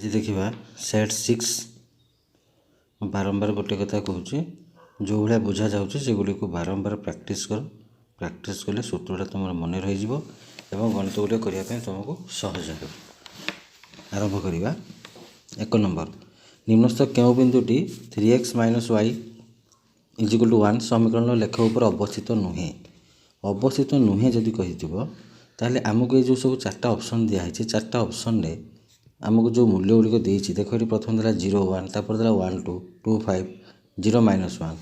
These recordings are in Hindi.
आज देखा सेट 6 बारंबार गोटे कथा कहूँ जो भाया बुझा जागुड़ी को बारंबार प्रैक्टिस कर प्रैक्टिस कले सूत्रटा तुम मन रही गणित गुड़िक करने तुमको सहज हो। आरंभ करवा। 1 नंबर निम्नस्थ क्यों बिंदुटी 3x - y = 1 समीकरण लेख उपर अवस्थित नुहे। अवस्थित नुहे जदि कही ताहले आमको ये जो सब 4टा ऑप्शन दिखाई 4टा ऑप्शन रे आमको जो मूल्य गुड़िक देती देख ये प्रथम देला 0 1 तापर देला 1 2 2 5 0 - 1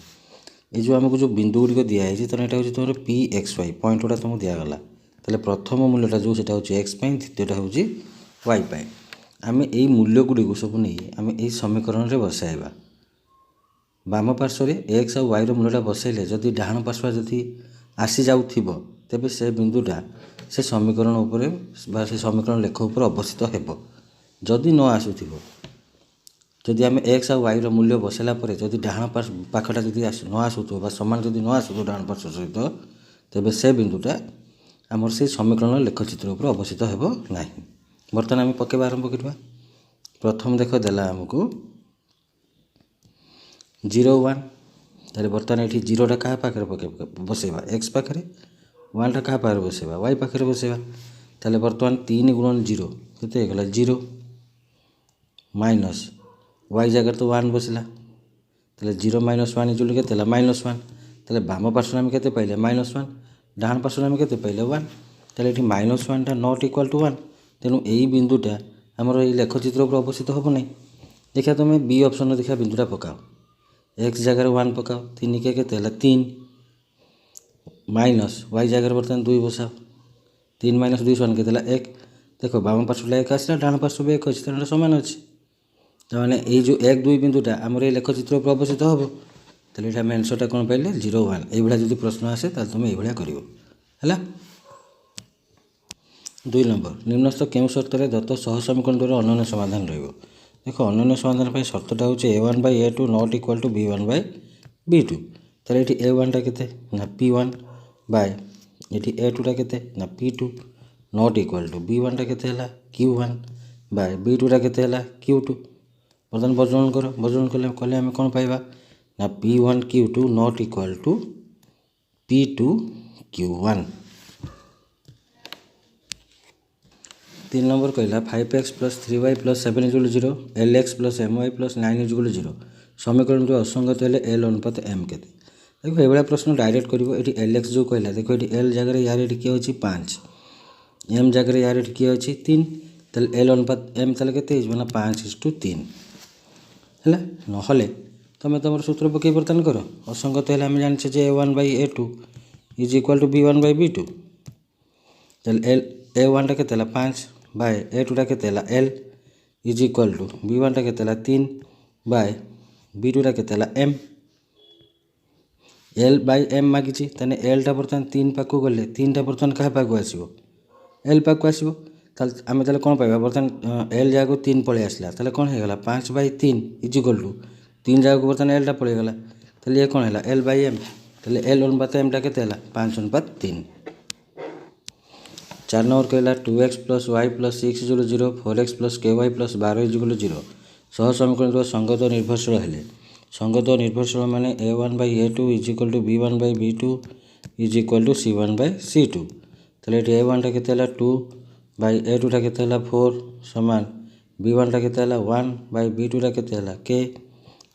ये जो आमको जो बिंदु गुड़िक दिखाई तेना यहाँ हूँ तुम पी एक्स वाई पॉइंट गुड़ा तुमको दिगला तेल प्रथम मूल्यटा जो से एक्स द्वितीयटा हूँ वाई पाई आम यही मूल्य गुड़िक सब नहीं आम यही समीकरण में बसाइबा बाम पार्श्व एक्स और वाई मूल्यटा बसैले जदि डाण पार्श्व जदि आसी जाऊ तेबे से बिंदुटा से समीकरण उपरे बा से समीकरण लेख उपर अवस्थित हेब। जदि न आसुथिबो जदि आम एक्स और वाई मूल्य बसैला जदि डाण पाखटा जदि न आसुथो सामान जदि न आसुथो डाण पार्श्व सहित तेबे से बिंदुटा आमर से समीकरण लेखचित्र उपर अवस्थित हेब नाही। बर्तमान आम पकेबा आरंभ करवा। प्रथम देख देला आमको 0 1 ताले बर्तमान ये 0टा क्या पाखे पके बसैबा एक्स पाखे 1टा क्या पाखे बसैबा वाई पाखे बसैबा ताले बर्तमान 3 × 0 केते गला 0 माइनस वाई जगह तो 1 बसला ताले 0 - 1 = केते -1 ताले बाम पार्श्व आम केते पाइले -1 डाण पार्श्व आम केते पाइले 1 ताले ये -1 टा नॉट इक्वल टू 1 तेणु यही बिंदुटा आमर ये लेखचित्र उपर अवस्थित हम ना। देखा तुम बी ऑप्शन देखा बिंदुटा पकाओ एक्स जगह 1 पकाओ 3 के केते 3 माइनस वाई जगह बर्तमान 2 बसाओ 3 - 2 = 1 केते 1 देख बाम पार्श्व 1 आसला डाण पार्श्व 1 अच्छी तेना सामान अच्छी ताने ये जो 1 2 बिंदुटा आमर ये लेखचित्र उपर अवस्थित हम तेल ये आम आंसरटा कौन पाइले 0 1 ये जब प्रश्न आसे तुम ये कर। 2 नंबर निम्नस्थ क्यों शर्त दत्त सह समीकरण द्वारा अनन्य समाधान रहिबो। देखो अनन्य समाधान पर शर्तटा हूँ a1/a2 not equal to b1/b2 ताले ये a1 टा केते ना p1 बाय ये a2 टा केते ना p2 not equal to b1 टा केते हला q1 बाय b2 टा केते हला q2। बर्तमान वर्जन कर वर्जन कले आम कौन पाइबा ना p1 q2 not equal to p2 q1। 3 number कहला 5x + 3y + 7 = 0 lx + my + 9 = 0 समीकरण जो असंगत हेले l अनुपात m केते। देखो ये प्रश्न डायरेक्ट करिवो एटी lx जो कहला देखो एटी l जगह यार एटी के अछि 5 m जगह यार एटी के अछि 3 तले l अनुपात m तले केते हिजबो ना 5:3 हैला नहले तमे तमर सूत्र पके बर्तन करो असंगत हेले हम जानि जे a1/a2 = b1/b2 तले a1 टा केते 5 बाय a2 टा केते l = b1 टा केते 3 बाय b2 टा केते m l बाय m मागिछि तने l टा बर्तन 3 पाकु गले 3 टा बर्तन कहा पाकु आसीबो l पाकु आसीबो ताले आमे ताले कोन पाइबा बर्तन l जागो 3 पळे आसला ताले कोन हे गला 5/3 = 3 जागो बर्तन l टा पळे गला ताले ये कोन हैला l बाय m ताले l अनुपात m टा केते हैला 5:3। 4 नंबर कहला 2x + y + 6 = 0 4x + ky + 12 = 0 सह समीकरण द्वारा संगत निर्भरशील हेले संगत निर्भरशील माने a1/a2 = b1/b2 = c1/c2 ताले a1 टा केते हला 2 बाय a2 टा केते हला 4 समान b1 टा केते हला 1 बाय b2 टा केते हला k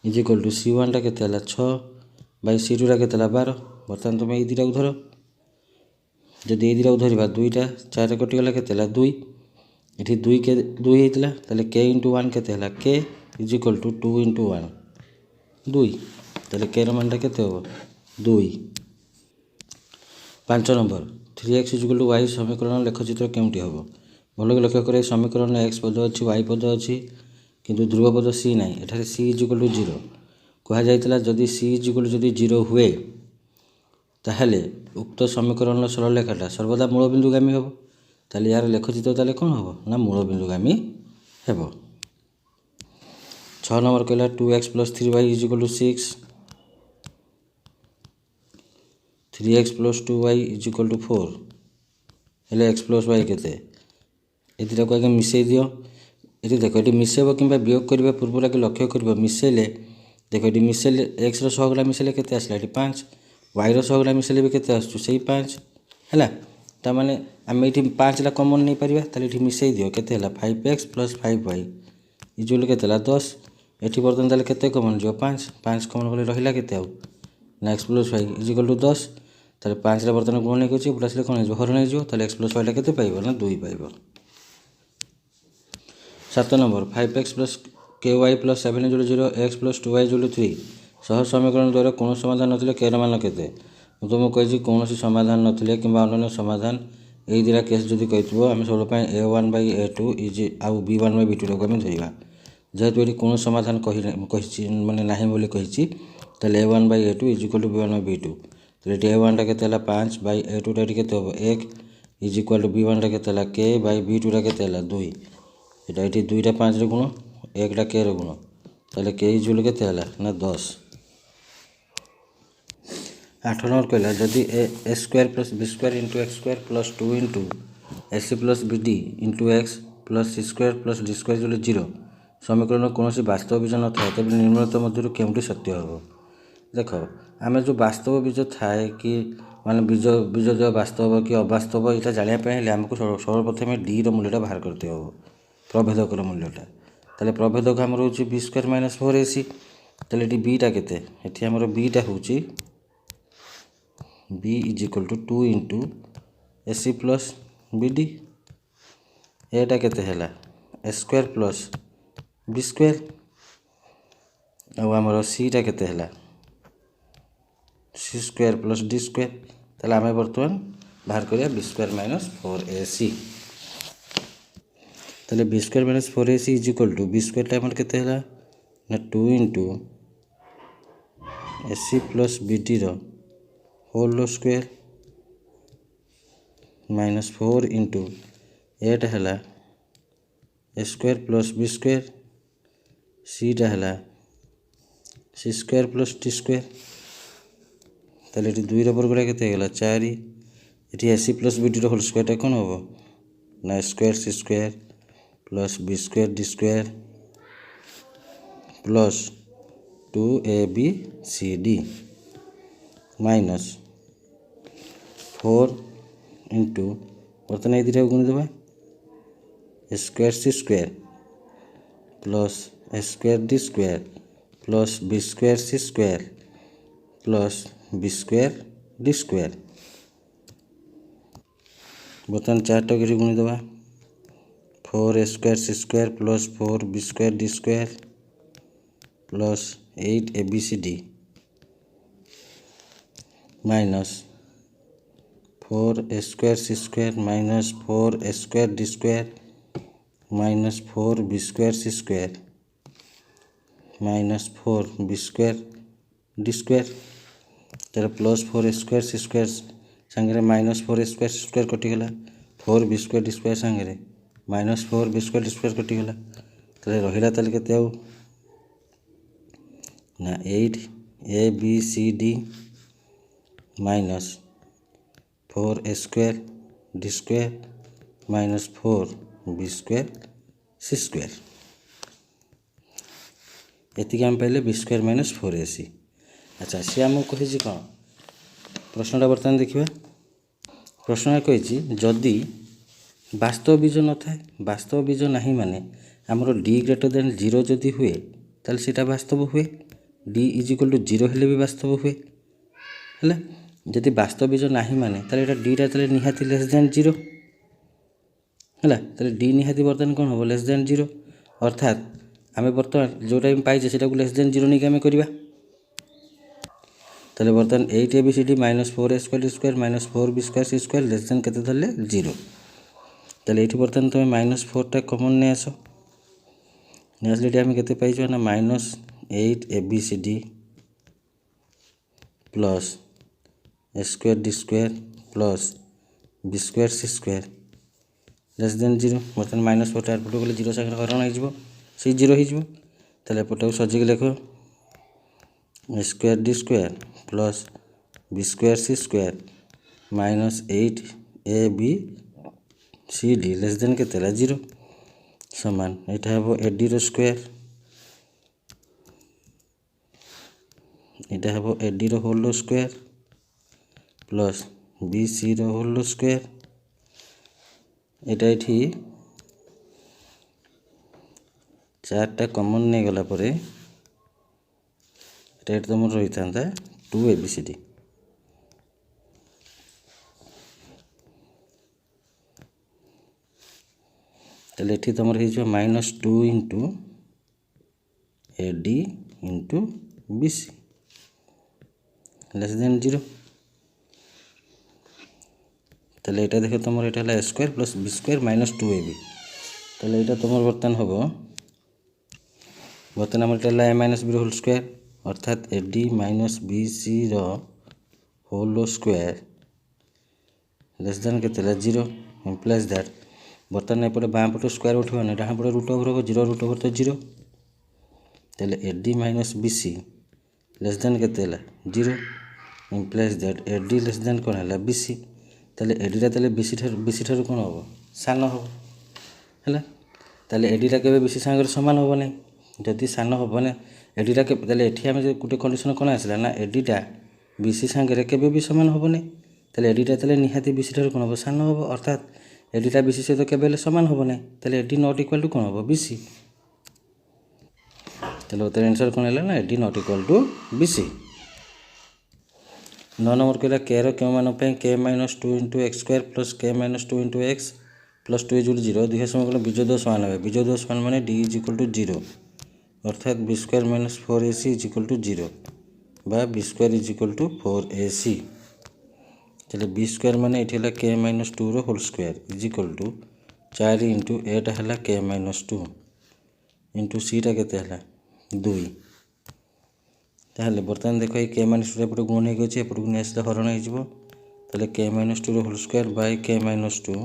= c1 टा केते हला 6 बाय c2 टा केते हला 12। बर्तमान तुम ये दुटा को धरो जदि ये दुटा को धरिबा 2टा 4 कटि गला केते हला 2 एठी 2 के 2 हेतला ताले k * 1 केते हला k = 2 * 1 2 ताले k ର मानटा केते हो 2। 5 नंबर 3x = y समीकरण लेखचित्र केउटी हबो भलो लक्ष्य करे समीकरण में x पद अछि y पद अछि किंतु ध्रुव पद c नाही एठारे c = 0 कहा जायतला जदि c = 0 हुए ताहले उक्त समीकरण सरल रेखाटा सर्वदा मूल बिंदुगामी हेब ताले यार लेखचित्र ताले कोन हेब ना मूल बिंदुगामी हेब। 6 नंबर कहला 2x + 3y = 6 3x + 2y = 4 हेले x + y केते ए दुटा को आगे मिसई दियो ये देख ये मिसेब कि वियोग करने पूर्व लगे लक्ष्य कर मिसेले देख ये मिसेले एक्स रसगला मिसेले के आसला ये 5 वाई रसगला मिसेले भी के आसुई 5 है ताने आम ये 5 ला कमन नहीं पार ये मिसई दियो के 5x + 5y इजुअल के 10 ये बर्तमान ताले के कमन जो 5 कमन कले रहा के ना x + y = 10 ताले 5 बर्तमान गुण नहीं कर प्लस कौन हो हरण हो x + y के पाइब ना 2 पाइब। 7 number 5x + ky + 7 = 0 x + 2y = 3 सह समीकरण द्वारा कौन समाधान नथिले k मान केते तुमको कही कौन समाधान नथिले कि अन्य समाधान यही दिरा केस जदि कही आम सब a1/a2 आउ b1/b2 को आम धरवा जेहेतु ये कौन समाधान कही माने ना बोली कही a1/a2 = b1/b2 तो ये a1 के 5/a2 के 1 = b1 के k/b2 के 2 ये 2टा 5 गुण 1टा k गुण ताले k इजुअल के ना 10। 8 नंबर कहला जदि a² + b² × x² + 2 × ac + bd × x + c² + d² = 0 समीकरण कौन वास्तव बीज न था तेज निम्नलिखित मध्य केउटी सत्य हम देख आम जो वास्तव बीज थाए कि माने बीज बीज जो वास्तव कि अवास्तव यहाँ जानापी आमको सर्वप्रथम डी मूल्यटा बाहर करते हो प्रभेदकर मूल्यटा ताले प्रभेदक आम हो b² - 4ac ताले ये बीटा केते ये आमर बीटा हूँ b = 2 × ac + bd एटा केते हैला a² + b² आमर सीटा केते हैला c² + d² ताले आमे बर्तमान बाहर करिया b² - 4ac ताले b² - 4ac = b² आमर केते हैला ना 2 × ac + bd ର होल स्क्वायर -4 × एटा हैला a² + b² सीटा हैला c² + d² ताले ये 2 वर्गटा केते गला 4 ये ac + bd ର होल स्क्वायरटा कौन हम ना a² c² + b² d² plus 2abcd -4 × बर्तमान ये दुटा गुणी देवा a² c² + a² d² + b² c² + b² d² बर्तमान 4टा गुणी देवा 4a² c² + 4b² d² + 8abcd -4a² c² - 4a² d² - 4b² c² - 4b² d² तार +4a² c² सांगे -4a² c² कटिगला 4b² d² सांगे -4b² d² कटिगला ताले रहिला ताले केते आउ ना 8abcd -4a² d² - 4b² c² एति आम पाइले b² - 4ac। अच्छा सी आमको कही कौन प्रश्नटा बर्तमान देखा प्रश्न कही जदि वास्तव बीज न था वास्तव बीज ना माने आमर d > 0 जदि हुए ताल सीटा वास्तव हुए d = 0 हेले भी वास्तव हुए है जदि वास्तव बीज ना माने ताले डीटा ताले निहाती <0 है डी निहाती बर्तमान कौन हम <0 अर्थात आम बर्तमान जोटा पाइचे से <0 नहीं आम करवा ताले बर्तमान 8abcd -4a² d² - 4b² c² केते धरले 0 ताले ये बर्तमान तुम -4टा कमन नहीं आस नहीं आसले आम के पाइछे ना -8abcd + a² d² + b² c² <0 बर्तमान -4टा एपट गले 0 सागर हरण हो 0 हो एपटा सजिक लिख a² d² + b² c² - 8abcd <0 केते 0 समान एटा हम एडी रो स्क्वायर एटा हम एडी रो होल स्क्वायर प्लस बीसी रो होल स्क्वायर एटा एठी चार्टा कॉमन नहीं गला परे एटा तुम रही था 2 ABCD तेल ये तुम -2 into AD into BC less than 0 तेल ये देख तुम ये a square plus b square -2ab तेल ये तुम बर्तमान हम बर्तमान आम a minus b whole square अर्थात AD minus BC whole square less than के 0 इम्प्लाइज दैट बर्तमान एपटे बाँ पटे स्क्वायर उठे डाण पटे रूट ओवर हम 0 रूट ओवर तो 0 तेल AD minus BC less than के 0 implies that AD less than कौन है BC तेल AD टा BC ठार कौन हम सान हम है तेल AD टा के BC सांगे सामान हम ना जदि सान हम ना AD टा तेल ये आम गोटे कंडीशन कौन आसला ना AD टा BC सांगे केबे भी सामान हम ना तेल AD टा तेल निहाती BC ठार कौन हम सान हम अर्थात AD टा BC सहित केबे सामान हम ना तेल AD नॉट इक्वल टू कौन हम BC तेल उत्तर आंसर कौन है ना AD not equal to BC 9 number कहला के क्यों मान के -2 इंटू एक्स स्क्वायर प्लस के -2 इंटू एक्स प्लस 2 इज 0 दुहे समय कौन बीजोद समान है बीजोद समान माने D इज इक्वल टू 0 अर्थात b square minus 4ac is equal to 0 बा b square is equal to 4ac चलिए b स्क्वायर माने ये है के -2 रो whole square is equal to 4 into एटा है के -2 इंटू सी टा केते है 2 ताहले बर्तमान देख ये के -2 एपटे गुण हो गए एपटू नहीं आसले हरण हो के -2 रो होल स्क्वायर बाय के -2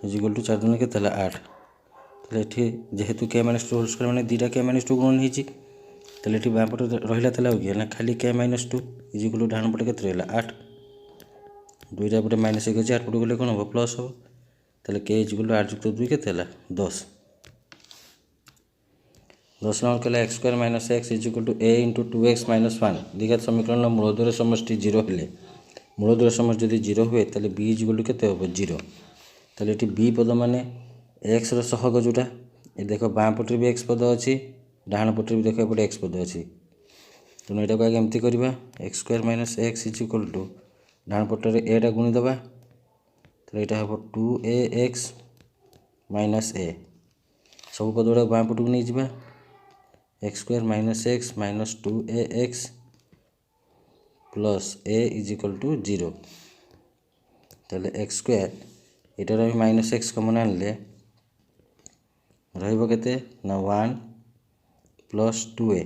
इज इक्वल टू 4 दूनी के 8 ये जेहेतु के -2 होल स्क्वायर मैंने 2टा के -2 गुण होती ये बाँ पटे रहा हो गया ना खाली के -2 इज इक्वल टू डाण पटे के 8 दुईटा पटे माइनस हो 8 पटे गले कौन हम प्लस हम तेल के इज इक्वल टू 8 युक्त 2 के 10 10 नंबर कहला X square minus x is equal to a into 2x minus 1 दीघात समीकरण मूलद्वय समष्टि 0 हेले मूलद्वय समष्टि जब 0 हुए तेल b इज इक्वल टू केते हम 0 तेल ये b पद माने x सहग जोटा ये देख बाँ पटे भी x पद अच्छी डाण पटे भी देख एपटे x पद अच्छी तेणु यहाँ आगे एमती करवा x square minus x is equal to डाण पटे a टा गुणी दबा तो यहाँ हम 2ax माइनस a सब पद गुड़ा बाँ पटक नहीं जावा x square minus x minus 2ax plus a is equal to 0 तेल एक्स स्क्वायर इटार माइनस एक्स कमन आनले रहिबो ना 1 plus 2a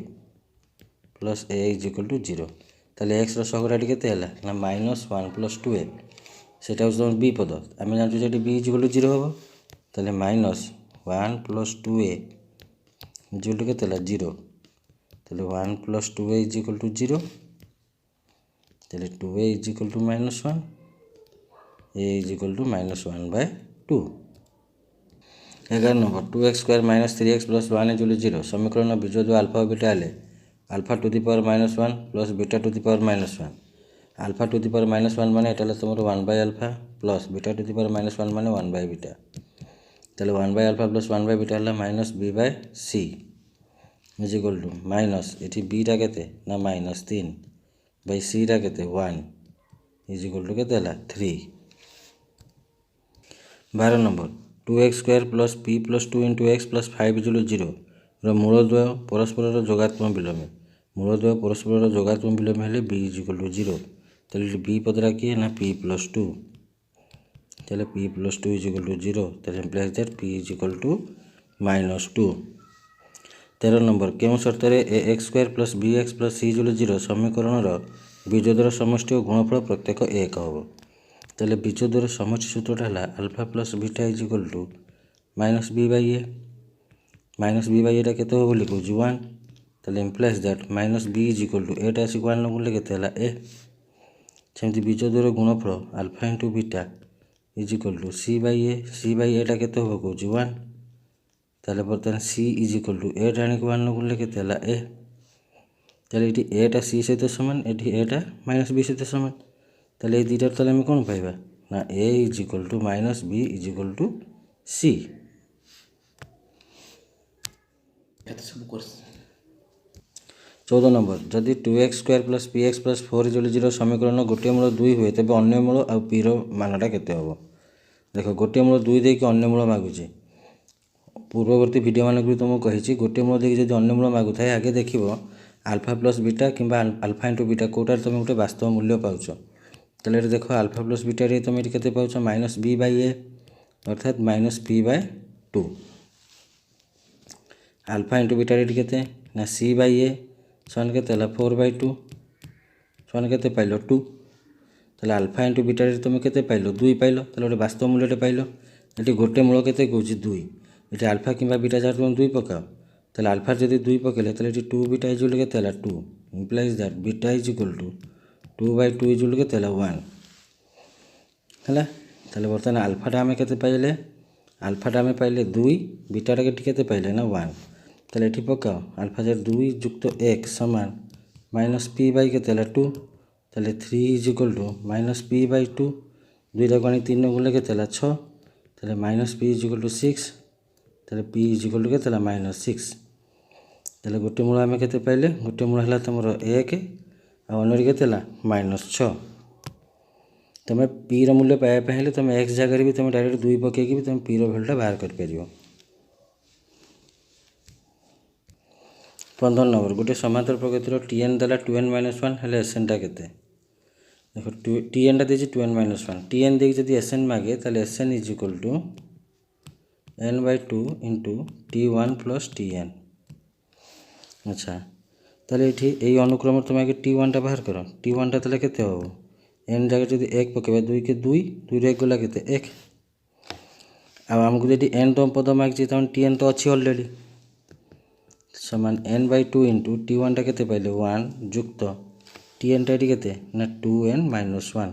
plus a is equal to 0 तेल एक्स सहगराटी केते ना -1 प्लस 2a सेटा तुम b पद आम जानते b इज इक्वल टू 0 हम तेल -1 plus 2a is equal to केते 0 तेल 1 plus 2a is equal to 0 तेल 2a is equal to -1 a is equal to -1/2 11 number 2x square minus 3x plus 1 is 0 समीकरण बीजोद आल्फा और बीटा हेले alpha to the power -1 plus beta to the power -1 alpha to the power -1 माने एटा तुम 1/अल्फा plus beta to the power -1 माने 1/बीटा तेल 1/अल्फा प्लस 1/बीटा है -b/c is equal to minus ये b टा केते ना -3/c टा केते 1 इज इक्वल टू केते 3 12 number 2x square plus p plus 2 into x plus 5 is 0 मूलद्वय परस्पर जोगात्मक विलोम मूलद्वय परस्पर जोगात्मक विलोम हेले b इज इक्वल टू 0 तेल b पदरा किए ना p प्लस 2 तेल p plus 2 is equal to 0 तेल implies that p is equal to -2 13 number क्यों शर्त x square plus bx plus c is 0 समीकरण बीजोदर समष्टि और गुणफल प्रत्येक 1 हम तेल बीजोदर समष्टि सूत्रटा है alpha plus beta is equal to -b/a -b/a टा केते हो लिखु 1 तेल implies that -b is equal to एटा आसिक 1 गुणले केते हला a सेमती बीजोदर गुणफल alpha into beta is equal to c/a टा केते हो कहूँ 1 ताले बर्तमान c is equal to a टाणी को 1 गुणिले केते हला ए ताले एटी एटा सी सहित समान एटी एटा माइनस बी सहित समान ताले ए दुईटा ताले हम कोन पाइबा ना a is equal to minus b is equal to c. सब 14 नंबर जदि 2x² plus px plus 4 is 0 समीकरण गोटे मूल 2 हुए तेज अन्य मूल आ पी रानटा केते हम देख गोटे मूल 2 देकी अन्य मूल मागुचे पूर्ववर्ती वीडियो मानक भी तुमको कही गोटे मूल देखिए जब अन्य मूल मागु थाए आगे देख आल्फा प्लस बीटा कि आल्फा इंटू बीटा कौटार तुम गोटे वास्तव मूल्य पाच तेल देख आल्फा प्लस बीटा तुम ये केते पाउछ माइनस बी बाई ए अर्थात minus p by 2 alpha into beta केते ना सी बाई ए सन के 4 बाई 2 सन के पाइल 2 तेल आल्फा इंटू बीटा तुम के पाइल 2 पाइल तेल गोटे वास्तव मूल्य पाइल ये गोटे मूल के कौच 2 ये आल्फा कि बीटा जहाँ तुम 2 पकाओ तेल आल्फा जब 2 पकड़े तो ये 2 बीटा इज के 2 implies that beta is equal to 2 by 2 is के 1 है तेल बर्तमान आल्फाटा आम के पाइले आल्फाटा आम पाइले 2 बीटाटा के पाइले ना 1 तेल ये पकाओ आल्फा जब 2 जुक्त 1 समान माइनस पी बाई के 2 तेल 3 is equal to minus p by 2 2 को 3 गुणिले के 6 तेल minus p is equal to 6 तेल पी इज इक्वल टू के माइनस 6 तेल गोटे मूल आम के पाइले गोटे मूल है तुम 1 आने के माइनस 6 तुम पी रूल्य पाइबा हेल्ले तुम एक्स जगह भी तुम डायरेक्ट 2 पकईकि भी तुम पी भैल्यूटा बाहर कर पार। 15 नंबर गोटे समांतर प्रकृतिर टी एन देला 2n - 1 हेल्ले एस एनटा केते देख टी एनटा देछि 2n - 1 टी एन देख जदि एस एन मागे ताले S n is equal to n by 2 into t1 plus t n. अच्छा ताले ये यही अनुक्रम तुम आगे t1 टा बाहर कर t1 टा ताले केते हो n जगह जब 1 पकेबा 2 के 2 2 रे गला केते 1 आमको जब n तुम पद मागिचे तो टी एन तो अच्छी अलरेडी समान n बाई 2 इंटू t1 टा केते पाइले 1 जुक्त टी एन टा केते ना 2n - 1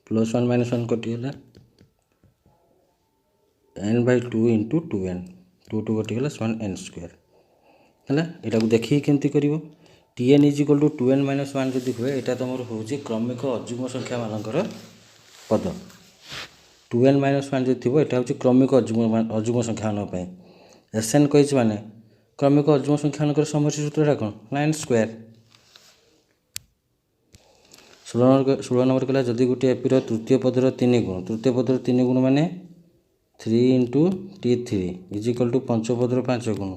प्लस 1 माइनस 1 कटिगला n बाई 2 इंटू 2n 2 2 कटिगला 1n स्क्वायर है यहाँ को देखिए केमती कर t n is equal to 2n - 1 जब हुए यहाँ तुम हूँ क्रमिक अजुग्म संख्या मानकर पद 2n - 1 जो थी यहाँ हूँ क्रमिक अजुग्म संख्या मान एस एन कही माने क्रमिक अजुग्म संख्या मान समष्टि सूत्रटा कौन ना एन स्क्वायर। 16 नंबर कहला जदि गोटे एपीर तृतीय पदर 3 गुण तृतीय पदर 3 गुण माने 3 into t3 is equal to पंच पदर 5 गुण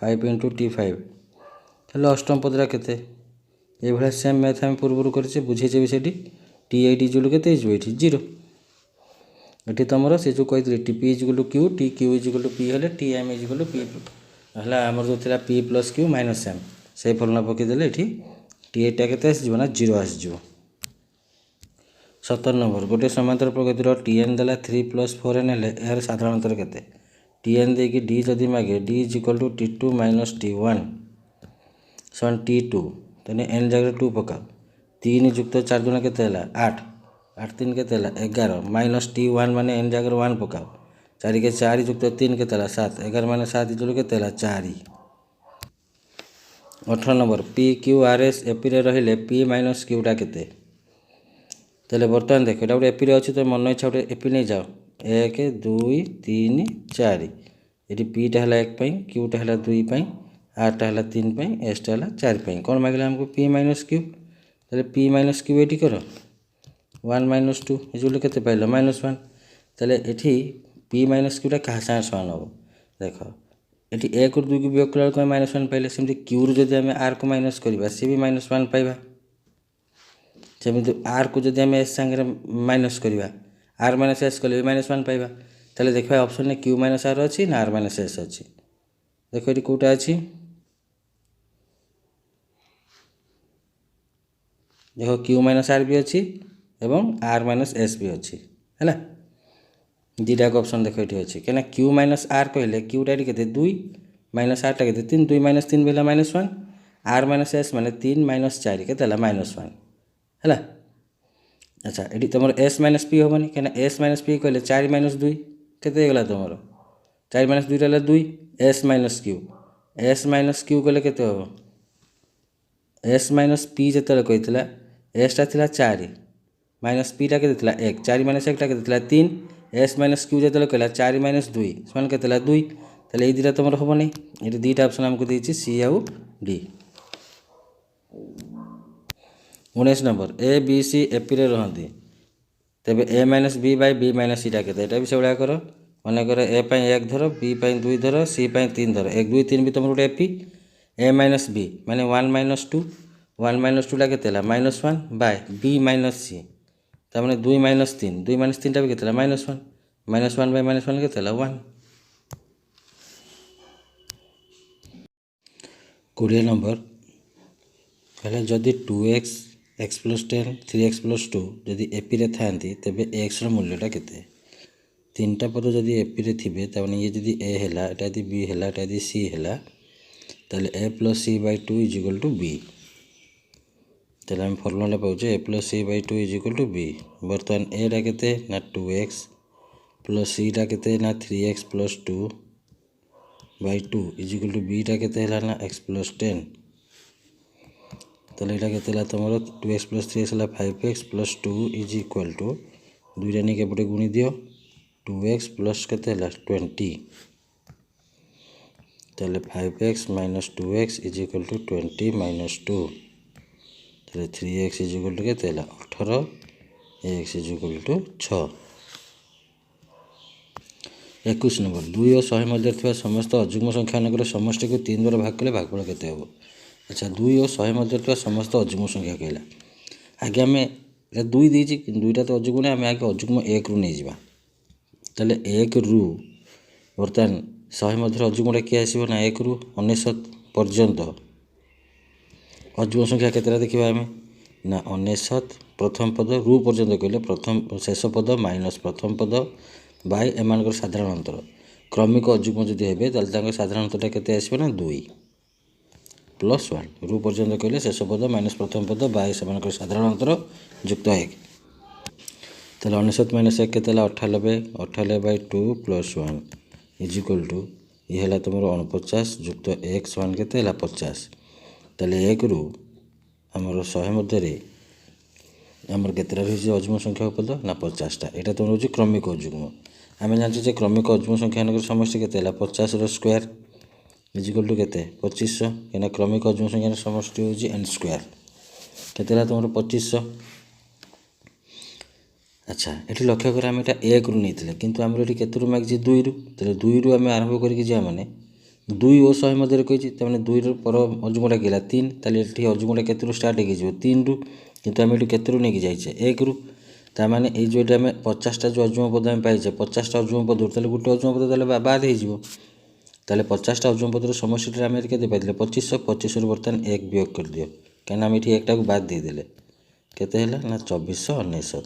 5 इंटू t5 हेल्ले अष्टम पदरा केते ये सेम मैथ आम पूर्व कर बुझे भी से t8 इजुल के 0 ये तुम से जो कही t p equal q t q equal to p हेल्ले टी एम इजुल पी है आमर जो थी p plus q minus m से फर्मुला पकईदे ये टी8 के आसना 0 आसज। 17 नंबर गोटे समांतर प्रकृतिर टी एन देला 3 + 4n हेल्ले यार साधारणतर केते टी एन देकी डी जदि मागे d is equal to t2 minus t1 सन t2 तेने n जगह 2 पकाओ 3 जुक्त 4 गुणा के 8 8 3 के 11 माइनस t1 माने n जगह 1 पकाओ 4 के 4 जुक्त 3 के 7 11 माने 7 इजुल के 4। 18 number P Q R S AP रे रहिले पी माइनस क्यूटा केते तेले बर्तमान देख ये गोटे एपी अच्छी तो मन इच्छा गोटे एपी नहीं जाओ 1 2 3 4 ये पीटा है 1 क्यूटा है 2 आरटा है 3 एसटा है 4 कौन मांगला हमको पी माइनस क्यू तेरे पी माइनस क्यू ये कर 1 - 2 इजुल के पाइल -1 तेले ये पी माइनस क्यूटा क्या सागर समान हम देख ये 1 और 2 को वियोग कला -1 पाइले सेमती क्यू जब आम आर को माइनस करवा सी भी -1 पाइबा सेमती आर को जब आम एस सांगे माइनस करवा आर माइनस एस कले -1 पाइबा ताले देखा ऑप्शन में क्यू माइनस आर अच्छी ना आर माइनस एस अच्छी देख ये कौटा अच्छी देख क्यू माइनस आर भी अच्छी एवं आर माइनस एस भी अच्छी है दुटा ऑप्शन देख ये अच्छी क्या क्यू माइनस आर कहले क्यूटा के 2 माइनस आरटा के 3 2 - 3 भी -1 आर माइनस एस माने 3 - 4 के -1 है। अच्छा ये तुम एस माइनस पी हेनी क्या एस माइनस पी कहले 4 - 2 के तुम चार माइनस दुई रहा दुई एस माइनस क्यू कले केते हम एस माइनस पी जो कही एसटा था 4 माइनस पीटा के 1 4 माइनस 1 के 3 एस माइनस क्यू जो कहला 4 माइनस 2 समान के 2 ताले ये दुटा तुम हम नहीं ये दुईटा ऑप्शन आमको देती सी आउ d. 19 number a b c AP रे रहती तेबे a minus b by b minus सीटा के भी से भाया कर मन कर ए पाई 1 धर बी पाई 2 धर सी पाई 3 धर 1 2 3 भी तुम गोटे एपी ए माइनस बी माने 1 माइनस 2 1 माइनस 2 के माइनस 1 बाय बी माइनस सी तमें 2 माइनस 3 2 माइनस 3 भी के माइनस 1 बाय माइनस 1 के 1। 20 नंबर कहले जदि 2x x plus 10 3x plus 2 जदि एपी रे थांती तेबे x रो मूल्यटा केते तीनटा पद जदि एपी रे थिबे ताने ये जदि a हैला एटा जदि b हैला एटा जदि c हैला ताले a plus c by 2 is equal to b ताले हम फॉर्मूला पाउचे a plus c by 2 is equal to b बर्तमान a टा केते ना 2x प्लस c टा केते ना 3x plus 2 by 2 is equal to b टा केते हैला ना x प्लस 10 ताले एटा केते ला तमरो 2x प्लस 3x हैला 5x plus 2 is equal to दुईटा नहीं केपटे गुणी दियो 2x प्लस केते हैला 20 ताले 5x minus 2x is equal to 20 minus 2 ताले 3x इज इक्वल टू केते हैला 18 x is equal to 6। 21 number 2 और 100 मध्य थिबा समस्त अजुग्म संख्या नगर समष्टि को 3 द्वारा भाग कले भागफल केते हो। अच्छा 2 और 100 मध्य थिबा समस्त अजुग्म संख्या कहला आगे आम 2 देछि दुईटा तो अजुग्म नहीं आम आगे अजुग्म 1 रु नहीं जिबा ताले 1 रु बर्तमान 100 मध्य अजुग्मटा किए आसो ना 1 रु 19 पर्यंत अजुग्म संख्या केतेटा देखा आम ना 19 प्रथम पद रु पर्यंत कहले प्रथम शेष पद माइनस प्रथम पद बाय एमानकर साधारण अंतर क्रमिक अजुग्म जदि हेबे ताले साधारण अंतरटा केते आसो ना 2 प्लस 1 रु पर्यंत कहले शेष पद माइनस प्रथम पद बाय सेमानकर साधारण अंतर युक्त 1 ताले 19 माइनस 1 केते 98 98 by 2 plus 1 is equal to ये हैला तुम 49 युक्त x 1 केते 50 ताले 1 रु आमर 100 मध्य आमर केतेटा रही अजुग्म संख्या पद ना 50टा एटा तुम हो क्रमिक अजुग्म आम जानते क्रमिक अजुग्म संख्या नगर समष्टि केते 50 रो स्क्वायर इज इक्वल टू केते 2500 कहीं क्रमिक अजुग्म संख्या समष्टि हो एन स्क्वायर केते तुम 2500। अच्छा ये लक्ष्य कर आम एटा 1 रु नहीं किंतु आम ये केते रु मागिचे 2 रु तेरे 2 रु आम आरंभ करके जा माने 2 और 100 मध्य कही तमें 2 रु पर अजुग्मटा कहला 3 ताले अजुग्मटा केते रु स्टार्ट हो 3 रु किंतु आम ये केते रु नहीं जाइए 1 रु ताने ये जो आम 50टा जो अजुग्म पद आम पाइचे 50टा अजुग्म पद ताले गोटे अजुग्म पद ताले बाद हो ताले 50टा अजुग्म पद समष्टि आम केते पाइले 2500 25 रु बर्तमान 1 वियोग कर दियो कहीं आम ये एकटा बाद देदेले केते हैला ना 2499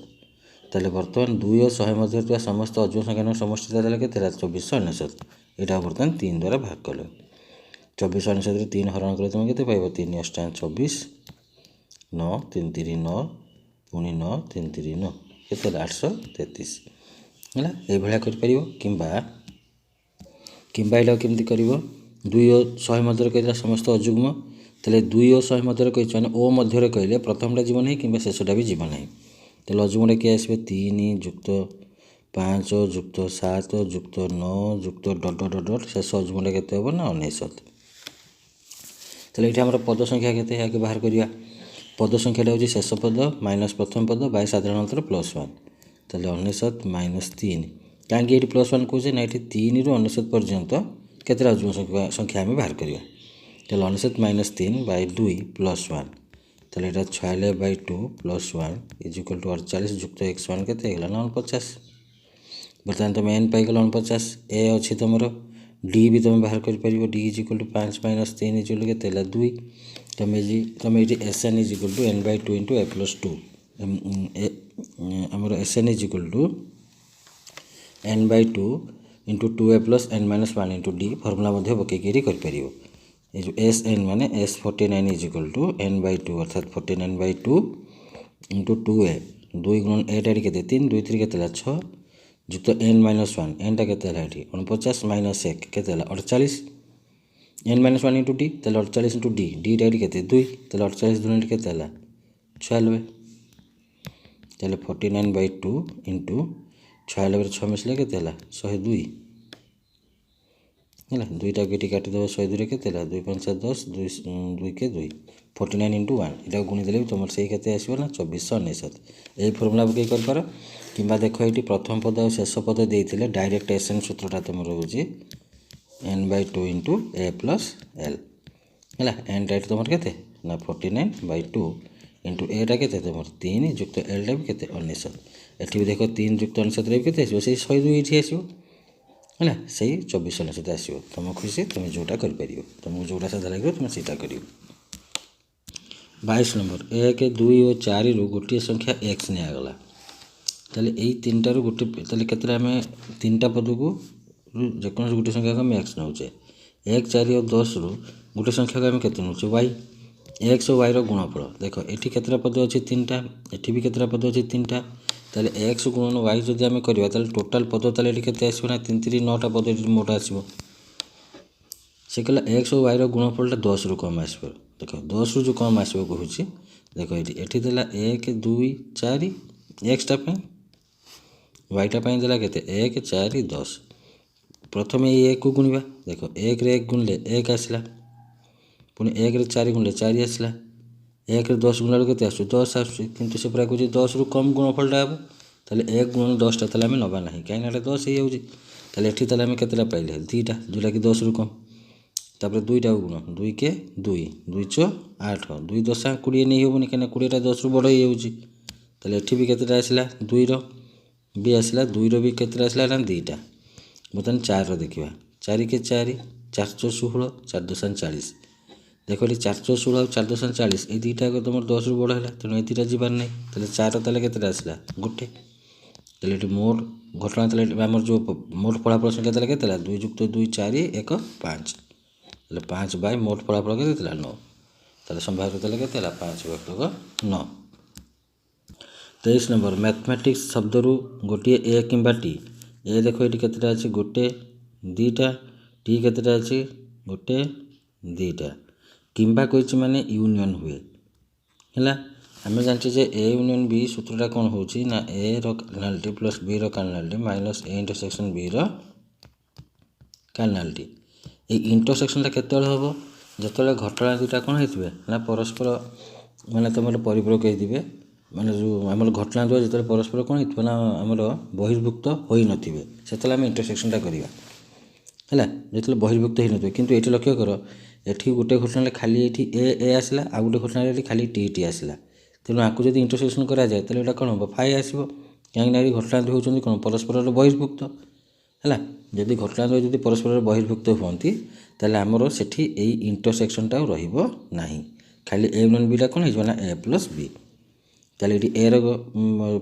ताले बर्तमान 2 और 100 मध्य समस्त अजुग्म संख्या समष्टि ताले केते 2499 यहाँ बर्तमान 3 द्वारा भाग कल 2499 3 हरण कले तुम केते पाइबो 3 अष्टांग 24 9 3 3 9 पुणी 9 3 3 9 केते 833 है ये भाया कर किंबा एटा केमती कर 2 और 100 मध्य कही समस्त अजुग्म तेल 2 और 100 मध्य कही मैंने ओ मध्य कहले प्रथमटा जीवन नहीं कि शेषटा भी जीवन नहीं तेल अजुग्मटा किए आसवे 3 युक्त 5 युक्त 7 युक्त 9 युक्त डट डट डट शेष अजुग्मटा केते हो ना 19 तेल ये आम पद संख्या केते आगे बाहर करवा पद संख्याटा हूँ शेष पद माइनस प्रथम पद बाय साधारण अंतर प्लस 1 तेल 19 माइनस 3 कहीं ये प्लस 1 कहे ना ये 3 रु 19 पर्यंत केते अजुग्म संख्या आम बाहर करवा तेल 19 माइनस 3 बाय 2 प्लस 1 तेल ये 46 by 2 plus 1 is equal to 48 युक्त x 1 केते 49 बर्तमान तुम एन पाइगल 49 ए अच्छी तुम डी भी तुम बाहर कर d is equal to 5 minus 3 is equal के 2 तुम ये s n is equal to n by 2 into a plus 2 आमर s n is equal to n by 2 into 2 a plus n minus 1 into d formula पकईकि कर ये जो एस एन माने s 49 is equal to n by 2 अर्थात 49 बाय 2 इंटू 2 ए 2 गुणन ए टाइम के 3 2 3 के 6 ଯୁକ୍ତ n-1 ଏନ୍ଟା କେତେ ହେଲା ଏଠି 49 ମାଇନସ୍ 1 କେତେ ହେଲା 48 n-1 ଇଣ୍ଟୁ ଡି ତାହେଲେ 48 ଇଣ୍ଟୁ ଡି ଡିଟା ଏଠି କେତେ 2 ତାହେଲେ 48 ଦୁନିଆ କେତେ ହେଲା 96 ତାହେଲେ 49/2 ଇଣ୍ଟୁ 96 6 ମିଶିଲେ କେତେ ହେଲା 102 ହେଲା 2ଟାକୁ ଏଠି କାଟିଦେବ 102ରେ କେତେ ହେଲା 2 5 10 2 के 2 49 ଇଣ୍ଟୁ 1 ଏଟାକୁ ଗୁଣିଦେଲେ ବି ତୁମର ସେଇ କେତେ ଆସିବ ନା 2499 ଏହି ଫର୍ମୁଲା ପକାଇ କରିପାର କିମ୍ବା ଦେଖ ଏଇଠି ପ୍ରଥମ ପଦ ଆଉ ଶେଷ ପଦ ଦେଇଥିଲେ ଡାଇରେକ୍ଟ ଏସଏନ୍ ସୂତ୍ରଟା ତୁମର ହେଉଛି n/2 into a plus l ହେଲା nଟା ଏଠି ତୁମର କେତେ ନା 49/2 ଇଣ୍ଟୁ ଏଟା କେତେ ତୁମର 3 ଯୁକ୍ତ lଟା ବି କେତେ 99 ଏଠି ବି ଦେଖ 3 ଯୁକ୍ତ 99ରେ ବି କେତେ ଆସିବ ସେଇ 102 ଏଇଠି ଆସିବ ହେଲା ସେଇ 2499 ଆସିବ ତୁମ ଖୁସି ତୁମେ ଯେଉଁଟା କରିପାରିବ ତୁମକୁ ଯେଉଁଟା ସାଧା ଲାଗିବ ତୁମେ ସେଇଟା କରିବ। 22 ନମ୍ବର 1 2 ଓ 4ରୁ ଗୋଟିଏ ସଂଖ୍ୟା x ନିଆଗଲା ତାହେଲେ ଏଇ ତିନିଟାରୁ ଗୋଟେ ତାହେଲେ କେତେଟା ଆମେ ତିନିଟା ପଦକୁ ଯେକୌଣସି ଗୋଟେ ସଂଖ୍ୟାକୁ ଆମେ x ନେଉଛେ 1 4 ଓ 10ରୁ ଗୋଟେ ସଂଖ୍ୟାକୁ ଆମେ କେତେ ନେଉଛେ y x ଓ yର ଗୁଣଫଳ ଦେଖ ଏଠି କେତେଟା ପଦ ଅଛି ତିନିଟା ଏଠି ବି କେତେଟା ପଦ ଅଛି ତିନିଟା ତାହେଲେ x ଗୁଣନ y ଯଦି ଆମେ କରିବା ତାହେଲେ ଟୋଟାଲ ପଦ ତାହେଲେ ଏଠି କେତେ ଆସିବ ନା 3 3 9ଟା ପଦ ଏଠି ମୋଟ ଆସିବ ସେ କହିଲା x ଓ yର ଗୁଣଫଳଟା 10ରୁ କମ୍ ଆସିବ ଦେଖ 10ରୁ ଯେଉଁ କମ୍ ଆସିବ କହୁଛି ଦେଖ ଏଠି ଦେଲା 1 2 4 xଟା ପାଇଁ yଟା ପାଇଁ ଦେଲା କେତେ 1 4 10 ପ୍ରଥମେ ଏଇ 1କୁ ଗୁଣିବା ଦେଖ 1ରେ 1 ଗୁଣିଲେ 1 ଆସିଲା ପୁଣି 1ରେ 4 ଗୁଣିଲେ 4 ଆସିଲା 1ରେ 10 ଗୁଣିଲା ବେଳକୁ କେତେ ଆସୁଛି 10 ଆସୁଛି କିନ୍ତୁ ସେ ପୁରା କହୁଛି 10ରୁ କମ୍ ଗୁଣଫଳଟା ହେବ ତାହେଲେ 1 ଗୁଣନ 10ଟା ତାହେଲେ ଆମେ ନେବା ନାହିଁ କାହିଁକିନା ଏଇଟା 10 ହେଇଯାଉଛି ତାହେଲେ ଏଠି ତାହେଲେ ଆମେ କେତେଟା ପାଇଲେ 2ଟା ଯେଉଁଟାକି 10ରୁ କମ୍ ତାପରେ 2ଟାକୁ ଗୁଣ 2 के 2 2 6 8 2 10 20 ନେଇ ହେବନି କାହିଁକିନା 20ଟା 10ରୁ ବଡ଼ ହେଇଯାଉଛି ତାହେଲେ ଏଠି ବି କେତେଟା ଆସିଲା 2ର ବି ଆସିଲା 2ର ବି କେତେଟା ଆସିଲା ନା 2ଟା ବର୍ତ୍ତମାନ 4ର ଦେଖିବା 4 के 4 4 16 4 10 40 ଦେଖ ଏଠି 4 16 ଆଉ 4 10 40 এই ଦୁଇଟାକ ତୁମର 10ରୁ ବଡ଼ ହେଲା ତେଣୁ ଏ ଦୁଇଟା ଯିବାର ନାହିଁ ତାହେଲେ 4ର ତାହେଲେ କେତେଟା ଆସିଲା ଗୋଟେ ତାହେଲେ ଏଠି ମୋଟ ଘଟଣା ତାହେଲେ ଆମର ଯେଉଁ ମୋଟ ଫଳାଫଳ ସଂଖ୍ୟା ତାହେଲେ କେତେ ହେଲା 2 ଯୁକ୍ତ 2 4 1 5 ତାହେଲେ 5 ବାଇ ମୋଟ ଫଳାଫଳ କେତେ ଥିଲା 9 ତାହେଲେ ସମ୍ଭାବ୍ୟ ତାହେଲେ କେତେ ହେଲା 5/9। 23 ନମ୍ବର ମ୍ୟାଥମେଟିକ୍ସ ଶବ୍ଦରୁ ଗୋଟିଏ ଏ କିମ୍ବା ଟି ଏ ଦେଖ ଏଠି କେତେଟା ଅଛି ଗୋଟେ ଦୁଇଟା ଟି କେତେଟା ଅଛି ଗୋଟେ ଦୁଇଟା କିମ୍ବା କହିଛି ମାନେ ୟୁନିୟନ ହୁଏ ହେଲା ଆମେ ଜାଣିଛେ ଯେ ଏ ୟୁନିୟନ ବି ସୂତ୍ରଟା କ'ଣ ହେଉଛି ନା ଏ ର କାର୍ନାଲିଟି ପ୍ଲସ୍ ବି ର କାର୍ନାଲିଟି ମାଇନସ୍ ଏ ଇଣ୍ଟରସେକ୍ସନ୍ ବି ର କାର୍ନାଲିଟି এই ইন্টরসেকশনটা কেତେବେଳେ ହେବ ଯେତେବେଳେ ଘଟଣା ଦୁଇଟା କ'ଣ ହେଇଥିବେ ନା ପରସ୍ପର ମାନେ ତୁମର ପରିପୂରକ ହେଇଥିବେ ମାନେ ଯେଉଁ ଆମର ଘଟଣା ଦୁଇଟା ଯେତେବେଳେ ପରସ୍ପର କ'ଣ ହେଇଥିବ ନା ଆମର ବହିର୍ଭୁକ୍ତ ହୋଇନଥିବେ ସେତେବେଳେ ଆମେ ଇଣ୍ଟରସେକ୍ସନଟା କରିବା ହେଲା ଯେତେବେଳେ ବହିର୍ଭୁକ୍ତ ହେଇନଥିବେ କିନ୍ତୁ ଏଠି ଲକ୍ଷ୍ୟ କର ଏଠି ଗୋଟେ ଘଟଣାରେ ଖାଲି ଏଠି ଏ ଆସିଲା ଆଉ ଗୋଟେ ଘଟଣାରେ ଏଠି ଖାଲି ଟି ଆସିଲା ତେଣୁ ଆକୁ ଯଦି ଇଣ୍ଟରସେକ୍ସନ କରାଯାଏ ତାହେଲେ ଏଇଟା କ'ଣ ହେବ ଫାଇ ଆସିବ କାହିଁକିନା ଏଇ ଘଟଣା ଦୁଇ ହେଉଛନ୍ତି କ'ଣ ପରସ୍ପରର ବହିର୍ଭୁକ୍ତ ହେଲା ଯଦି ଘଟଣା ଦ୍ୱୟ ଯଦି ପରସ୍ପରର ବହିର୍ଭୁକ୍ତ ହୁଅନ୍ତି ତାହେଲେ ଆମର ସେଠି ଏଇ ଇଣ୍ଟରସେକ୍ସନଟା ଆଉ ରହିବ ନାହିଁ ଖାଲି ଏ ୟୁନିୟନ ବିଟା କ'ଣ ହେଇଯିବ ନା ଏ ପ୍ଲସ୍ ବି ତାହେଲେ ଏଠି ଏର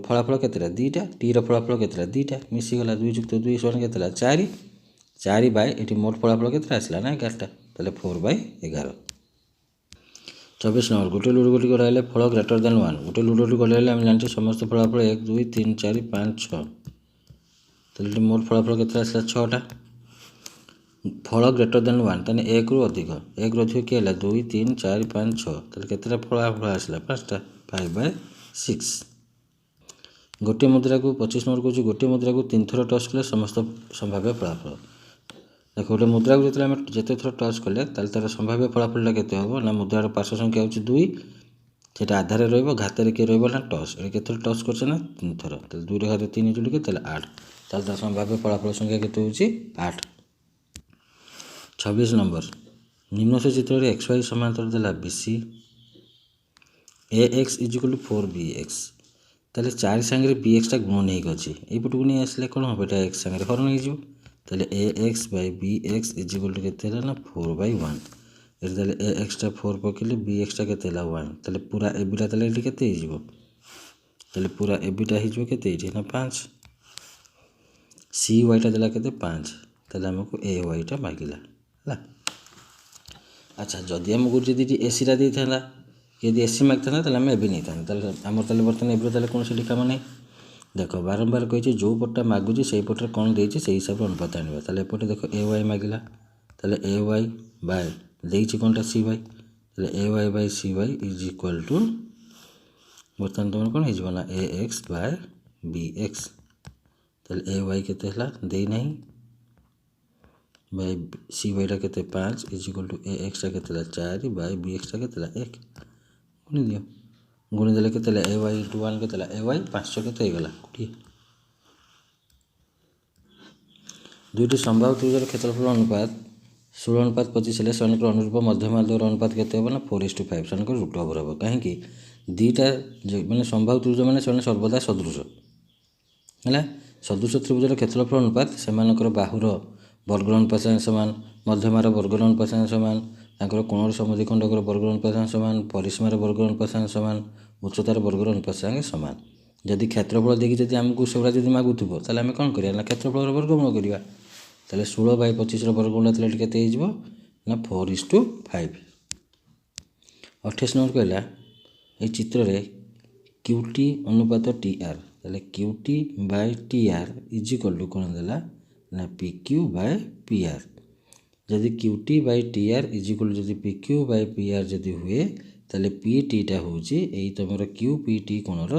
ଫଳାଫଳ କେତେଟା ଦୁଇଟା ଟିର ଫଳାଫଳ କେତେଟା ଦୁଇଟା ମିଶିଗଲା 2 ଯୁକ୍ତ 2 ସମାନ କେତେଟା 4 4 ବାଇ ଏଠି ମୋଟ ଫଳାଫଳ କେତେଟା ଆସିଲା ନା 11ଟା ତାହେଲେ 4/11। 24 ନମ୍ବର ଗୋଟେ ଲୁଡ଼ୁ ଗୋଟି ଗଡ଼ାଇଲେ ଫଳ ଗ୍ରେଟର ଦେନ୍ 1 ଗୋଟେ ଲୁଡ଼ୁଟି ଗଡ଼ାଇଲେ ଆମେ ଜାଣିଛେ ସମସ୍ତ ଫଳାଫଳ 1 2 3 4 5 6 ତାହେଲେ ଏଠି ମୋଟ ଫଳାଫଳ କେତେଟା ଆସିଲା 6ଟା ଫଳ ଗ୍ରେଟର ଦେନ୍ 1 ତାହେଲେ 1ରୁ ଅଧିକ 1ରୁ ଅଧିକ କିଏ ହେଲା 2 3 4 5 6 ତାହେଲେ କେତେଟା ଫଳାଫଳ ଆସିଲା 5ଟା 5/6। ଗୋଟିଏ ମୁଦ୍ରାକୁ 25 ନମ୍ବର କହୁଛି ଗୋଟିଏ ମୁଦ୍ରାକୁ 3 ଥର ଟଚ୍ କଲେ ସମସ୍ତ ସମ୍ଭାବ୍ୟ ଫଳାଫଳ ଦେଖ ଗୋଟେ ମୁଦ୍ରାକୁ ଯେତେବେଳେ ଆମେ ଯେତେ ଥର ଟଚ୍ କଲେ ତାହେଲେ ତା'ର ସମ୍ଭାବ୍ୟ ଫଳାଫଳଟା କେତେ ହେବ ନା ମୁଦ୍ରାର ପାର୍ଶ୍ୱ ସଂଖ୍ୟା ହେଉଛି 2 সেটা আধারে রহব ঘাতেরে কে রহব না টস এটা কেতে টস করছে না 3 থর তাহলে 2 রে ঘাতে 3 যোড়ি কেতে 8 তাহলে তার সম্ভাব্য ফলাফল সংখ্যা কেতে হচ্ছে 8। 26 নম্বর নিম্নলিখিত চিত্রে এক্স ওয়াই সমান্তর দেলা বিসি এ এক্স ইজিক্যাল টু 4bx তাহলে 4 সাঙ্গে bxটা গুণ নেই গছি এইপটুকু নিয়ে আসলে কোন হবে এটা x সাঙ্গে হরণ হয়ে যাব তাহলে ax bx ইজিক্যাল টু কেতে হলো না 4/1 এটা তাহলে ax টা 4 পকেলে bx টা কেতে হলো 1 তাহলে পুরা ab টা তাহলে এটি কেতে হয়ে যাব তাহলে পুরা ab টা হয়ে যাব কেতে এটি না 5 cy টা দেলা কেতে 5 তাহলে हमको ay টা মাগিলা ହେଲା। আচ্ছা যদি ଆମକୁ যদি এসি টা দেই থানা যদি এসি মাগতানা তাহলে আমি এবি নেই থানা তাহলে আমার তাহলে বর্তমানে এবি তাহলে কোন সেটি কাম নাই देख बारंबार कही जो पटा मागुची से पटे कौन देती से हिसाब से अनुपात आने ताले एपटे देख ए वाई मागिला ताले ए वाई बाय देती कौनटा सी वाई ताले a y by c y is equal to बर्तमान तुम कौन हो a x by b x ताले ए वाई केते हला दे नहीं बाय सी वाईटा के 5 is equal to a x के 4 बाय बी एक्स के 1 गुणी दियो गुणी देले के ए वाई इंटू 1 के ए वाई 500 के गला 20 दुईटी संभाव्य त्रिभुजर क्षेत्रफल अनुपात 16:25 हेल्ले सेमानकर अनुरूप मध्यमा दर अनुपात केते होबो ना 4:5 सेमानकर रूट ओवर होबो काहेकि दीटा माने संभाव्य त्रिभुज माने सेमाने सर्वदा सदृश हैला सदृश त्रिभुजर क्षेत्रफल अनुपात सेमानकर बाहुर वर्गर अनुपात समान मध्यमार वर्गर अनुपात समान तांकर कोणर समद्विखंडकर वर्गर अनुपात समान परिसीमार वर्गर अनुपात समान उच्चतार वर्गर अनुपात समान जदि क्षेत्रफल देखि जदि हमको सेगुड़ा जदि मागुथबो ताले आमे कोन करिया ना क्षेत्रफल वर्गमूल करिया ताले 16/25 वर्गमूल ताले केते हिजबो ना 4:5 28 नंबर कहला ए चित्र रे क्यूटी अनुपात टीआर ताले QT by TR is equal to कोन देला ना पीक्यू बाय पीआर जदि QT by TR is equal जदि पीक्यू बाय पीआर जदि हुए ताले पीटीटा होची एई तमरो क्यूपीटी कोणर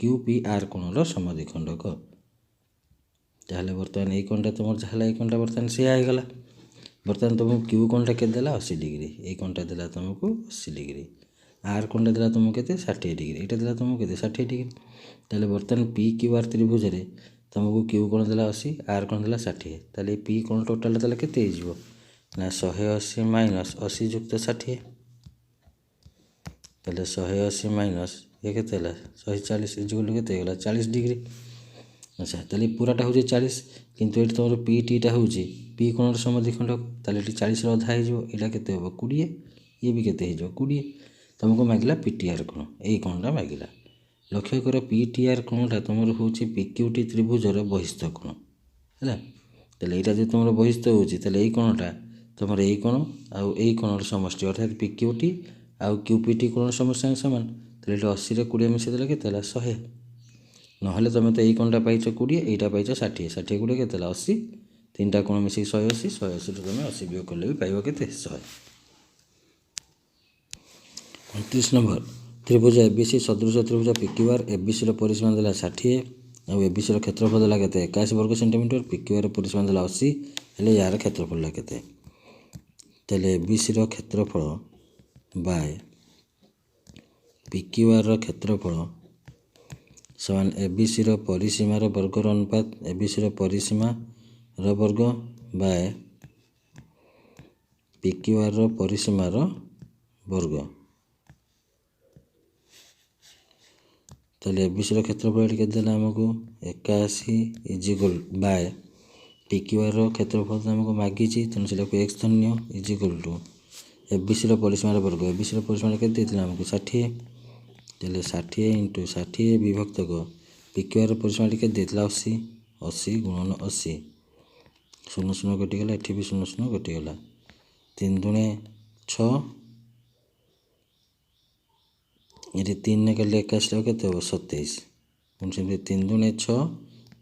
क्यूपीआर कोणर समद्विखंडक ताहले बर्तमान एई कोणटा तुमर झाला एई कोणटा बर्तमान से आइ गला बर्तमान तुमको क्यू कोणटा के देला 80 डिग्री एई कोणटा देला तुमको 80 डिग्री आर कोणटा देला तुमको केते 60 डिग्री एटा देला तुमको केते 60 डिग्री ताहले बर्तमान पी क्यू आर त्रिभुज रे तुमको क्यू कोण देला 80 आर कोण देला 60 ताहले पी कोण टोटल ताहले केते हिजबो ना 180 माइनस 80 जुक्त 60 ताहले 180 माइनस ये केते हला 140 इक्वल टू केते गला 40 डिग्री अच्छा ताहले पूराटा होजे 40 किंतु एटी तमरो पीटीटा होजे पी कोणर समद्विखंडक ताहले एटी 40 रो आधा हिजबो एटा केते होबो 20 ये भी केते हिजबो 20 तुमको मागिला पीटीआर कोण एई कोणटा मागिला लक्ष्य कर पीटीआर कोणटा तमरो होचे पीक्यूटी त्रिभुजर बहिस्थ कोण हैला ताहले एटा जे तमरो बहिस्थ होचे ताहले एई कोणटा तमरो एई कोण आ एई कोणर समष्टि अर्थात पीक्यूटी आउ क्यूपीटी कोण समस्या समान ताहले एटा 80 रे 20 मिसे देले केते हला 100 नहले तुम तो यही कोणटा पाइछ 20 एटा पाइछ 60 60 गुड़े के 80 तीनटा कोण मिसिक 180 180 तुम 80 वियोग कले भी पाइब के 100 29 नंबर त्रिभुज एबीसी सदृश त्रिभुज पीक्यूआर एबीसी रो परिसीमा देला 60 और एबीसी रो क्षेत्रफल देला केते 81 वर्ग सेंटीमीटर पीक्यूआर रो परिसीमा देला 80 हेले यार क्षेत्रफल केते तले एबीसी रो क्षेत्रफल बाय पीक्यूआर रो क्षेत्रफल समान एबीसी रो परिसीमा रो वर्गर अनुपात एबीसी रो परिसीमा रो वर्ग बाय पीक्यूआर रो परिसीमा रो वर्ग ताले एबीसी रो क्षेत्रफल के देला हमको 81 इज इक्वल बाय पीक्यूआर रो क्षेत्रफल हमको मागी छि तन सेला को x धन्य इज इक्वल टू एबीसी रो परिसीमा रो वर्ग एबीसी रो परिसीमा के देतिला हमको 60 ताले 60 इंटू 60 विभक्त को पीक्यूआर परिसीमा के देतिला 80 80 गुणन 80 शून्य शून्य कटि गला एठी भी शून्य शून्य कटि गला 3 दुणे 6 ये 3 ने गले 21 केते हो 27 पुन से 3 दुणे 6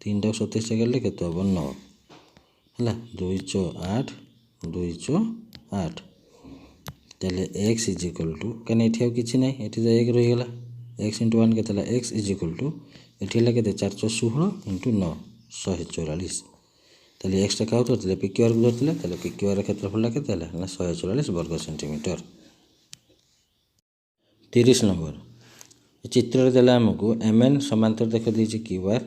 3 टा 27 गले केते हो 9 हला 2 6 8 2 6 8 ताले x इज इक्वल टू कने एठी आ किछि नै एठी जा 1 रहि गला x इंटू 1 केते x इज इक्वल टू एठी हला केते 416 इंटू 9 144 ताले x टा का होतो ताले pqr को धरतले ताले pqr रे क्षेत्रफल केते हला ना 144 वर्ग सेंटीमीटर 30 नंबर चित्र रे देला हमको mn समांतर देख देछि qr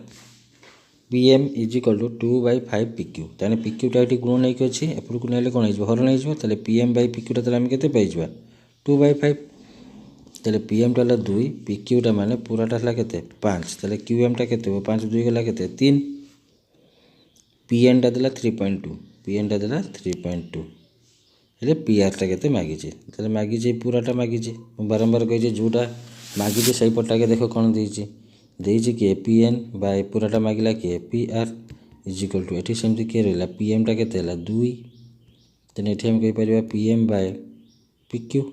pm is equal to 2/5 pq ताने pq टा एठी गुण नै के अछि एपड़ को नेले कोन हिजबो हर नै हिजबो ताले pm बाय pq टा ताले हम केते पाइजबा 2/5 ताले pm टा हला 2 pq टा माने पूराटा हला केते 5 ताले qm टा केते हो 5 2 गला केते 3 pn टा देला 3.2 pn टा देला 3.2 हेले pr टा केते मागी छि ताले मागी छि पूराटा मागी छि बारंबार कहि छि जोटा मागी छि सही पटा के देखो कोन देइ छि कि pn बाय पूराटा मागिला कि pr इज इक्वल टू एठी सेमति के रहला pm टा केते हला 2 तने एठी हम कहि परिबा pm बाय pq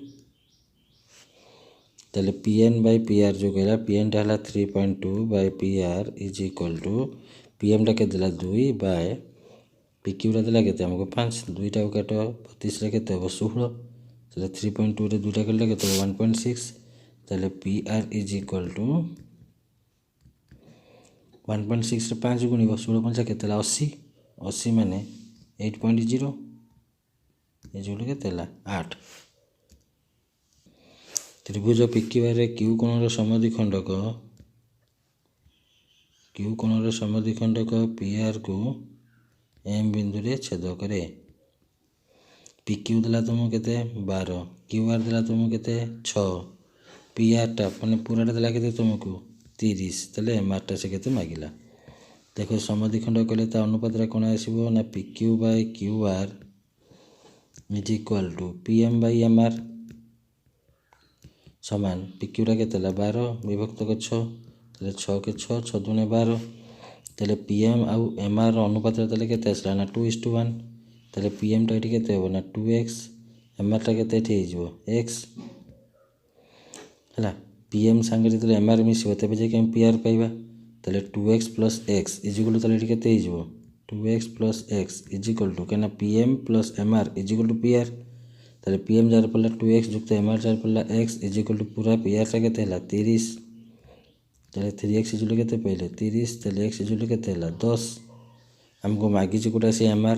ताले p n by p r जो कहला पी एनटा है 3.2 by p are is equal to p एमटा के 2 बाय पी क्यूटा देला के हमको 5 दुईटा काट 32 के 16 ताले 3.2 रे दुईटा कले के 1.6 ताले P are is equal to 1.6 रे 5 गुणिब 16 5 के 80 80 माने 8.0 ये जो के 8 त्रिभुज PQR रे क्यू कोणर समद्विखंडक PR को एम बिंदु रे छेद करे PQ देला तुमको केते 12 QR देला तुमको केते 6 PR टा माने पूराटा देला केते तुमको 30 तले MR टा से केते मागिला देखो समद्विखंडक कहले ता अनुपात रे कोन आसीबो ना PQ by QR is equal to PM by MR समान PQ टा केते 12 विभक्त को 6 तले 6 के 6 6 दुने 12 तले PM आउ MR अनुपात तले केते आसला ना 2:1 तले PM टा केते हो ना 2x MR टा केते एठी हिजो x हला PM संगे तले MR मिसिबो तबे जे केम PR पाइबा तले 2x + x is equal to तले एठी केते हिजो 2x + x is equal to केना PM + MR is equal to PR तले PM जार पड़ला 2x जुक्त MR जार पड़ला x इज इक्वल टू पूरा PR टा केते हला 30 तले 3x इज इक्वल केते पहिले 30 तले x इज इक्वल केते हला 10 हमको मागी जे कोटा से MR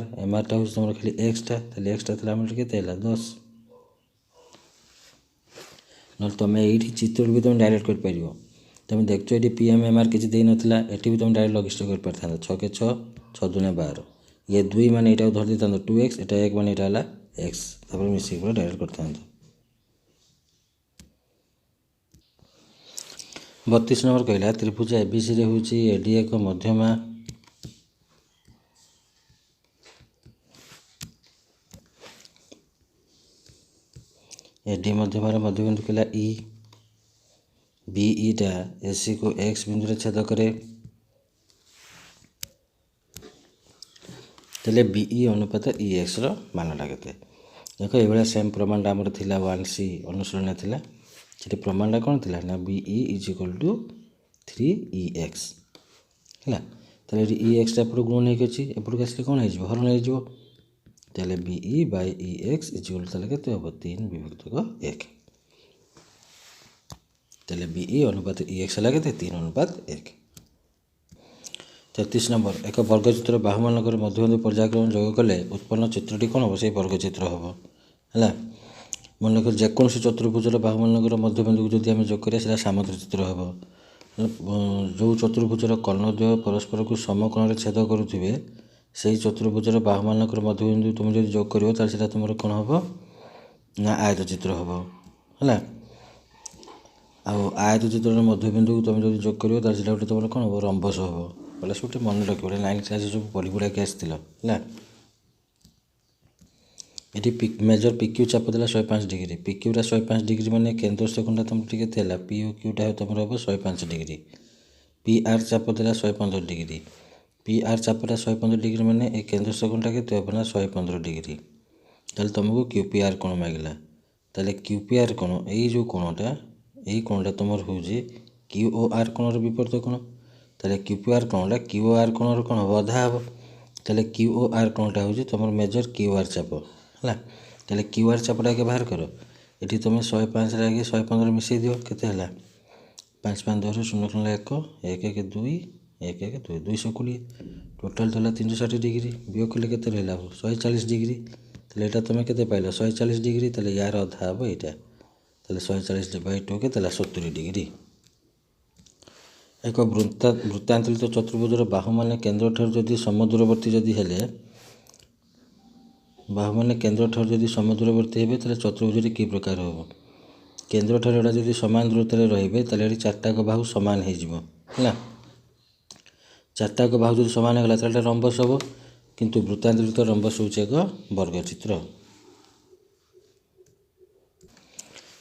टा हो हमर खाली x टा तले x टा तले हमर केते हला 10 न तमे एठी चित्र भी तुम डायरेक्ट कर परियो तमे देखछो एठी PM MR किछि देई नथिला एठी भी तुम डायरेक्ट लॉजिस्टिक कर परथान 6 के 6 6 दुने 12 ये 2 माने एटा धर देतान 2x एटा 1 माने एटा हला x तापर मिसी को डायरेक्ट करथान 32 नंबर कहला त्रिभुज ABC रे होची AD एक मध्यमा AD मध्यमा मध्यबिंदु कहला E BE टा AC को x बिंदु रे छेद करे तले BE अनुपात EX रो मानटा केते देखो एबेला सेम प्रमाणटा हमर थिला 1C अनुसरण थिला सेठी प्रमाणटा कोन थिला ना BE = 3EX हला तले EX टा पर गुण नै केछि एपर केसले कोन हे जबो हरण हे जबो तले BE बाय EX = तले केते होबो 3 विभक्त को 1 तले BE अनुपात EX हला केते 3:1 33 नंबर एक वर्गचित्र बाहुमानकर मध्यबिंदु पर्यायक्रम जोग कले उत्पन्न चित्रटी कोन हो से वर्गचित्र होबो हला मन कर जेकोसी चतुर्भुजर बाहुमानकर मध्यबिंदु जदि हम जोग करिया सेटा सामग्री चित्र होबो जो चतुर्भुजर कर्णद्वय परस्पर को समकोण रे छेद करूथिबे सेही चतुर्भुजर बाहुमानकर मध्यबिंदु तुम जदि जोग करियो त सेटा तुमर कोन होबो ना आयत चित्र होबो हला आ आयत चित्र मध्यबिंदु तुम जदि जोग करियो त सेटा तुमर कोन होबो रंबस होबो बोले सुटे मन रखियो 9 क्लास जो पढिपुडा के आस्तिलो हला एटी मेजर PQ चाप देला 105 डिग्री PQ रा 105 डिग्री माने केंद्रस्थ कोणटा तुम टिके थेला PQ टा तुमर होबो 105 डिग्री PR चाप देला 115 डिग्री PR चापटा 115 डिग्री माने ए केंद्रस्थ कोणटा के तो बना 115 डिग्री तले तुमको QPR कोण मागिला तले QPR कोण एई जो कोणटा तुमर होजी QOR कोणर विपरीत कोण तले QPR कोणटा QOR कोणर कोण हो आधा हो तले QOR कोणटा होजी तुमर मेजर QR चाप हला तले QR चापटा के बाहर करो एठी तुम 105 रे आगे 115 मिसै दियो केते हला 5 5 2 0 1 1 1 2 1 1 2 220 टोटल तला 360 डिग्री बियो कले केते रहला 140 डिग्री तले एटा तुम केते पाइलो 140 डिग्री तले यार आधा हो एटा तले 140/2 के तला 70 डिग्री एक वृत्तांतरित चतुर्भुजर बाहु माने केंद्र ठार जदि समदूरवर्ती जदि हेले बाहु माने केंद्र ठार जदि समदूरवर्ती हेबे तले चतुर्भुजरे की प्रकार होबो केंद्र ठार एटा जदि समान दूरत्व रे रहिबे तले एटी चारटा को बाहु समान हे जिवो हला चारटा को बाहु जदि समान हेला तले रंबस होबो किंतु वृत्तांतरित रंबस होचे एक वर्गचित्र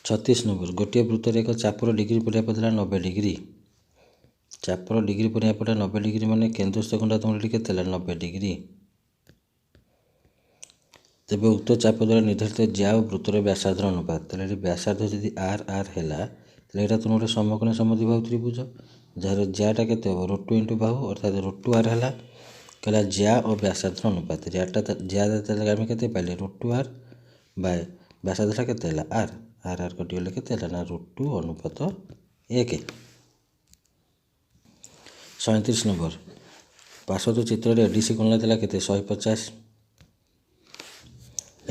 36 नंबर गोटे वृत्तर एक चापर डिग्री परिमाप देला 90 डिग्री चापर डिग्री परिमापटा 90 डिग्री माने केंद्रस्थ कोणटा तुम टिके तेला 90 डिग्री तेबे उक्त चाप द्वारा निर्धारित ज्या वृत्तर व्यासार्ध अनुपात तले व्यासार्ध यदि r r हैला ତାହେଲେ ଏଇଟା ତୁମ ଗୋଟେ ସମକୋଣ ସମଦ୍ୱିବାହୁ ତ୍ରିଭୁଜ ଯାହାର ଜ୍ୟାଟା କେତେ ହେବ √2 × ବାହୁ ଅର୍ଥାତ୍ √2r ହେଲା କହିଲା ଜ୍ୟା ଓ ବ୍ୟାସାର୍ଦ୍ଧର ଅନୁପାତ ଜ୍ୟା ତାହେଲେ ଆମେ କେତେ ପାଇଲେ √2r ବାଇ ବ୍ୟାସାର୍ଦ୍ଧଟା କେତେ ହେଲା ଆର୍ ଆର୍ କଟିଗଲେ କେତେ ହେଲା ନା √2 ଅନୁପାତ 1। 37 ନମ୍ବର ପାର୍ଶ୍ୱଦ ଚିତ୍ରରେ ଏଡିସି କୋଣ ଥିଲା କେତେ 150।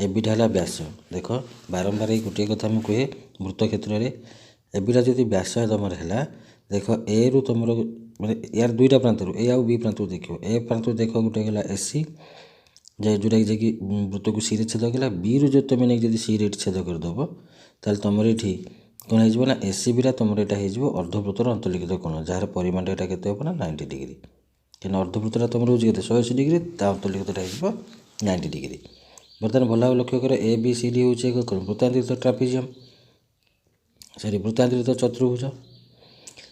ଏବିଟା ହେଲା ବ୍ୟାସ। ଦେଖ ବାରମ୍ବାର ଏଇ ଗୋଟିଏ କଥା ମୁଁ କୁହେ ବୃତ୍ତ କ୍ଷେତ୍ରରେ ଏବିଟା ଯଦି ବ୍ୟାସ ତୁମର ହେଲା ଦେଖ ଏରୁ ତୁମର ମାନେ ୟାର ଦୁଇଟା ପ୍ରାନ୍ତରୁ ଏ ଆଉ ବି ପ୍ରାନ୍ତକୁ ଦେଖିବ ଏ ପ୍ରାନ୍ତରୁ ଦେଖ ଗୋଟେ ହେଲା ଏସି ଯେଉଁଟାକି ଯାଇକି ବୃତ୍ତକୁ ସିରେ ଛେଦ କଲା ବିରୁ ଯଦି ତୁମେ ନେଇକି ଯଦି ସିରେ ଏଠି ଛେଦ କରିଦେବ ତାହେଲେ ତୁମର ଏଠି କ'ଣ ହେଇଯିବ ନା ଏସିବିଟା ତୁମର ଏଇଟା ହେଇଯିବ ଅର୍ଦ୍ଧବୃତ୍ତର ଅନ୍ତର୍ଲିଖିତ କୋଣ ଯାହାର ପରିମାଣଟା ଏଇଟା କେତେ ହେବ ନା 90 ଡିଗ୍ରୀ। କାହିଁକିନା ଅର୍ଦ୍ଧବୃତ୍ତଟା ତୁମର ହେଉଛି କେତେ 180 ଡିଗ୍ରୀ ତା ଅନ୍ତର୍ଲିଖିତଟା ହେଇଯିବ 90 ଡିଗ୍ରୀ। ବର୍ତ୍ତମାନ ଭଲ ଭାବେ ଲକ୍ଷ୍ୟ କର ଏ ବି ସି ଡି ହେଉଛି ଏକ ବୃତ୍ତାନ୍ତରିତ ଟ୍ରାପିଜିୟମ୍ ବୃତ୍ତାନ୍ତରିତ ଚତୁର୍ଭୁଜ।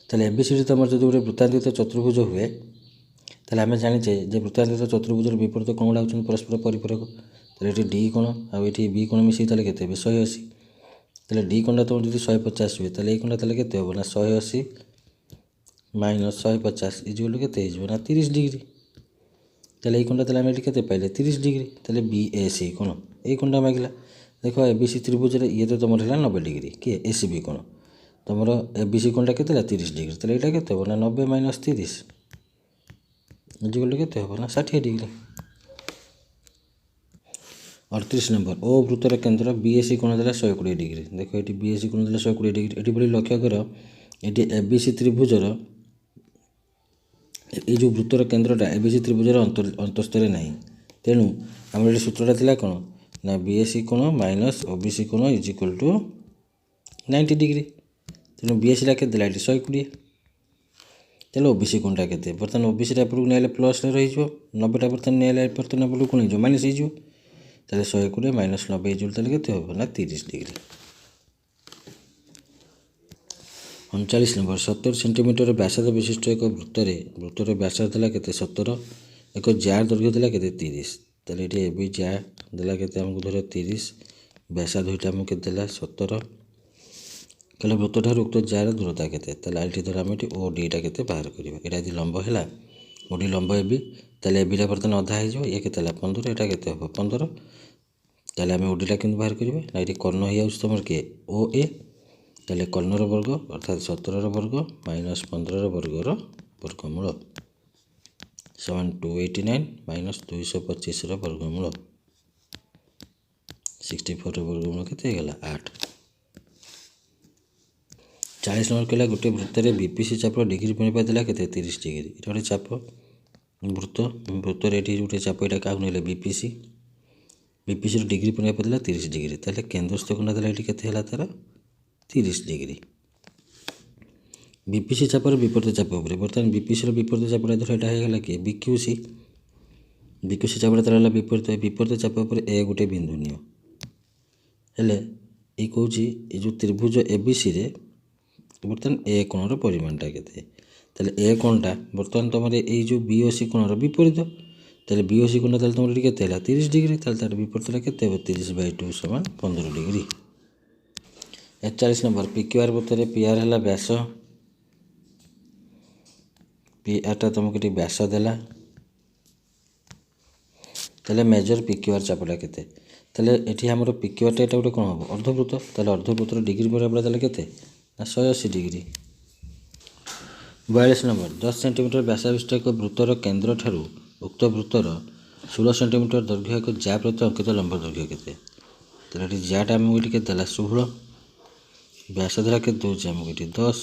ତାହେଲେ ଏ ବି ସି ଡି ତୁମର ଯଦି ଗୋଟେ ବୃତ୍ତାନ୍ତରିତ ଚତୁର୍ଭୁଜ ହୁଏ ତାହେଲେ ଆମେ ଜାଣିଛେ ଯେ ବୃତ୍ତାନ୍ତରିତ ଚତୁର୍ଭୁଜର ବିପରୀତ କୋଣଗୁଡ଼ା ହେଉଛନ୍ତି ପରସ୍ପର ପରିପୂରକ। ତାହେଲେ ଏଠି ଡି କୋଣ ଆଉ ଏଠି ବି କୋଣ ମିଶିକି ତାହେଲେ କେତେ ହେବ 180। ତାହେଲେ ଡି କୋଣଟା ତୁମର ଯଦି 150 ହୁଏ ତାହେଲେ ଏଇ କୋଣଟା ତାହେଲେ କେତେ ହେବ ନା 180 ମାଇନସ୍ 150 ଇଜିକାଲ୍ ଟୁ କେତେ ହେଇଯିବ ନା 30 ଡିଗ୍ରୀ। ତାହେଲେ ଏଇ କୋଣଟା ତାହେଲେ ଆମେ ଏଠି କେତେ ପାଇଲେ 30 ଡିଗ୍ରୀ। ତାହେଲେ ବି ଏ ସି କୋଣ ଏଇ କୋଣଟା ମାଗିଲା ଦେଖ ଏ ବି ସି ତ୍ରିଭୁଜରେ ଇଏ ତ ତୁମର ହେଲା 90 ଡିଗ୍ରୀ କିଏ ଏ ସି ବି କୋଣ ତୁମର ଏ ବି ସି କୋଣଟା କେତେ ହେଲା 30 ଡିଗ୍ରୀ। ତାହେଲେ ଏଇଟା କେତେ ହେବ ନା 90 ମାଇନସ୍ 30 ଇଜିକାଲ୍ ଟୁ କେତେ ହେବ ନା 60 ଡିଗ୍ରୀ। 38 ନମ୍ବର ଓ ବୃତ୍ତର କେନ୍ଦ୍ର ବି ଏ ସି କୋଣ ଦେଲା 120 ଡିଗ୍ରୀ। ଦେଖ ଏଠି ବି ଏ ସି କୋଣ ଦେଲା 120 ଡିଗ୍ରୀ। ଏଠି ପୁଣି ଲକ୍ଷ୍ୟ କର ଏଠି ଏ ବି ସି ତ୍ରିଭୁଜର ଏଇ ଯେଉଁ ବୃତ୍ତର କେନ୍ଦ୍ରଟା ଏ ବି ସି ତ୍ରିଭୁଜର ଅନ୍ତଃସ୍ଥରେ ନାହିଁ। ତେଣୁ ଆମର ଏଠି ସୂତ୍ରଟା ଥିଲା କ'ଣ ନା ବି ଏ ସି କୋଣ ମାଇନସ୍ ଓ ବି ସି କୋଣ ଇଜିକାଲ୍ ଟୁ 90 ଡିଗ୍ରୀ। ତେଣୁ ବି ଏ ସିଟା କେତେ ଦେଲା ଏଠି 120। ତାହେଲେ ଓ ବି ସି କୋଣଟା କେତେ ବର୍ତ୍ତମାନ ଓ ବି ସିଟା ଏପଟକୁ ନେଇଲେ ପ୍ଲସ୍ରେ ରହିଯିବ 90ଟା ବର୍ତ୍ତମାନ ନେଇଲେ ବର୍ତ୍ତମାନ ଏପଟକୁ କ'ଣ ହେଇଯିବ ମାଇନସ୍ ହେଇଯିବ। ତାହେଲେ 120 ମାଇନସ୍ 90 ହେଇଯିବ ତାହେଲେ କେତେ ହେବ ନା 30 ଡିଗ୍ରୀ। 39 ନମ୍ବର 70 ସେଣ୍ଟିମିଟର ବ୍ୟାସାର୍ଦ୍ଧ ବିଶିଷ୍ଟ ଏକ ବୃତ୍ତର ବ୍ୟାସାର୍ଦ୍ଧ ଥିଲା କେତେ 17 ଏକ ଜ୍ୟାର ଦୈର୍ଘ୍ୟ ଥିଲା କେତେ 30। ତାହେଲେ ଏଠି ଏ ବି ଜ୍ୟା ଦେଲା କେତେ ଆମକୁ ଧର 30 ବ୍ୟାସାର୍ଦ୍ଧ ଏଇଟା ଆମକୁ କେତେ ଦେଲା 17। ତାହେଲେ ବୃତ୍ତଠାରୁ ଉକ୍ତ ଜ୍ୟାର ଦୂରତା କେତେ ତାହେଲେ ଏଠି ଧର ଆମେ ଏଠି ଓ ଡିଟା କେତେ ବାହାର କରିବା। ଏଇଟା ଯଦି ଲମ୍ବ ହେଲା ଓ ଡି ଲମ୍ବ ଏ ବି ତାହେଲେ ଏ ବିଟା ବର୍ତ୍ତମାନ ଅଧା ହେଇଯିବ ଇଏ କେତେ ହେଲା 15 ଏଇଟା କେତେ ହେବ 15। ତାହେଲେ ଆମେ ଓ ଡିଟା କେମିତି ବାହାର କରିବା ନା ଏଠି କର୍ଣ୍ଣ ହେଇଯାଉଛି ତୁମର କିଏ ଓ ଏ ତାହେଲେ କର୍ଣ୍ଣର ବର୍ଗ ଅର୍ଥାତ୍ 17ର ବର୍ଗ ମାଇନସ୍ 15ର ବର୍ଗର ବର୍ଗମୂଳ ସମାନ 289 ମାଇନସ୍ 225ର ବର୍ଗମୂଳ 64ର ବର୍ଗମୂଳ କେତେ ହେଇଗଲା 8। 40 ନମ୍ବର କହିଲା ଗୋଟିଏ ବୃତ୍ତରେ ବିପିସି ଚାପର ଡିଗ୍ରୀ ପରିମାପ ଦେଲା କେତେ 30 ଡିଗ୍ରୀ। ଏଇଟା ଗୋଟେ ଚାପ ବୃତ୍ତରେ ଏଠି ଗୋଟେ ଚାପ ଏଇଟା କାହାକୁ ନେଲେ ବିପିସିର ଡିଗ୍ରୀ ପରିମାପ ଦେଲା 30 ଡିଗ୍ରୀ। ତାହେଲେ କେନ୍ଦ୍ରସ୍ଥ କୋଣଟା ଦେଲା ଏଠି କେତେ ହେଲା ତାର 30 ଡିଗ୍ରୀ। ବିପିସି ଚାପର ବିପରୀତ ଚାପ ଉପରେ ବର୍ତ୍ତମାନ ବିପିସିର ବିପରୀତ ଚାପଟା ଧର ଏଇଟା ହେଇଗଲା କିଏ ବିକ୍ୟୁସି ଚାପଟା ତାର ହେଲା ବିପରୀତ ଚାପ ଉପରେ ଏ ଗୋଟେ ବିନ୍ଦୁ ନିଅ। ହେଲେ ଏଇ କହୁଛି ଏ ଯେଉଁ ତ୍ରିଭୁଜ ଏ ବି ସିରେ ବର୍ତ୍ତମାନ ଏ କୋଣର ପରିମାଣଟା କେତେ ତାହେଲେ ଏ କୋଣଟା ବର୍ତ୍ତମାନ ତୁମର ଏଇ ଯେଉଁ ବି ଓ ସି କୋଣର ବିପରୀତ ତାହେଲେ ବି ଓ ସି କୋଣଟା ତାହେଲେ ତୁମର ଏଠି କେତେ ହେଲା 30 ଡିଗ୍ରୀ। ତାହେଲେ ତାର ବିପରୀତଟା କେତେ ହେବ 30/2 ସମାନ 15 degree. 41 number p q r ବୃତ୍ତରେ ପି ଆର୍ ହେଲା ବ୍ୟାସ ପି ଆର୍ଟା ତୁମକୁ ଏଠି ବ୍ୟାସ ଦେଲା ତାହେଲେ ମେଜର ପି କ୍ୟୁ ଆର୍ ଚାପଟା କେତେ ତାହେଲେ ଏଠି ଆମର ପି କ୍ୟୁ ଆର୍ଟା ଏଇଟା ଗୋଟେ କ'ଣ ହେବ ଅର୍ଦ୍ଧବୃତ୍ତ ତାହେଲେ ଅର୍ଦ୍ଧବୃତ୍ତର ଡିଗ୍ରୀ ପରିମାପଟା ତାହେଲେ କେତେ ନା 180 ଡିଗ୍ରୀ। 42 ନମ୍ବର 10 ସେଣ୍ଟିମିଟର ବ୍ୟାସାବିଶିଷ୍ଟ ଏକ ବୃତ୍ତର କେନ୍ଦ୍ର ଠାରୁ ଉକ୍ତ ବୃତ୍ତର 16 ସେଣ୍ଟିମିଟର ଦୈର୍ଘ୍ୟ ଏକ ଜ୍ୟା ପ୍ରତି ଅଙ୍କିତ ଲମ୍ବ ଦୈର୍ଘ୍ୟ କେତେ ତାହେଲେ ଏଠି ଜ୍ୟାଟା ଆମକୁ ଏଠି କେତେ ଦେଲା 16 ବ୍ୟାସାର୍ଦ୍ଧଟା କେତେ ଦେଉଛି ଆମକୁ ଏଠି 10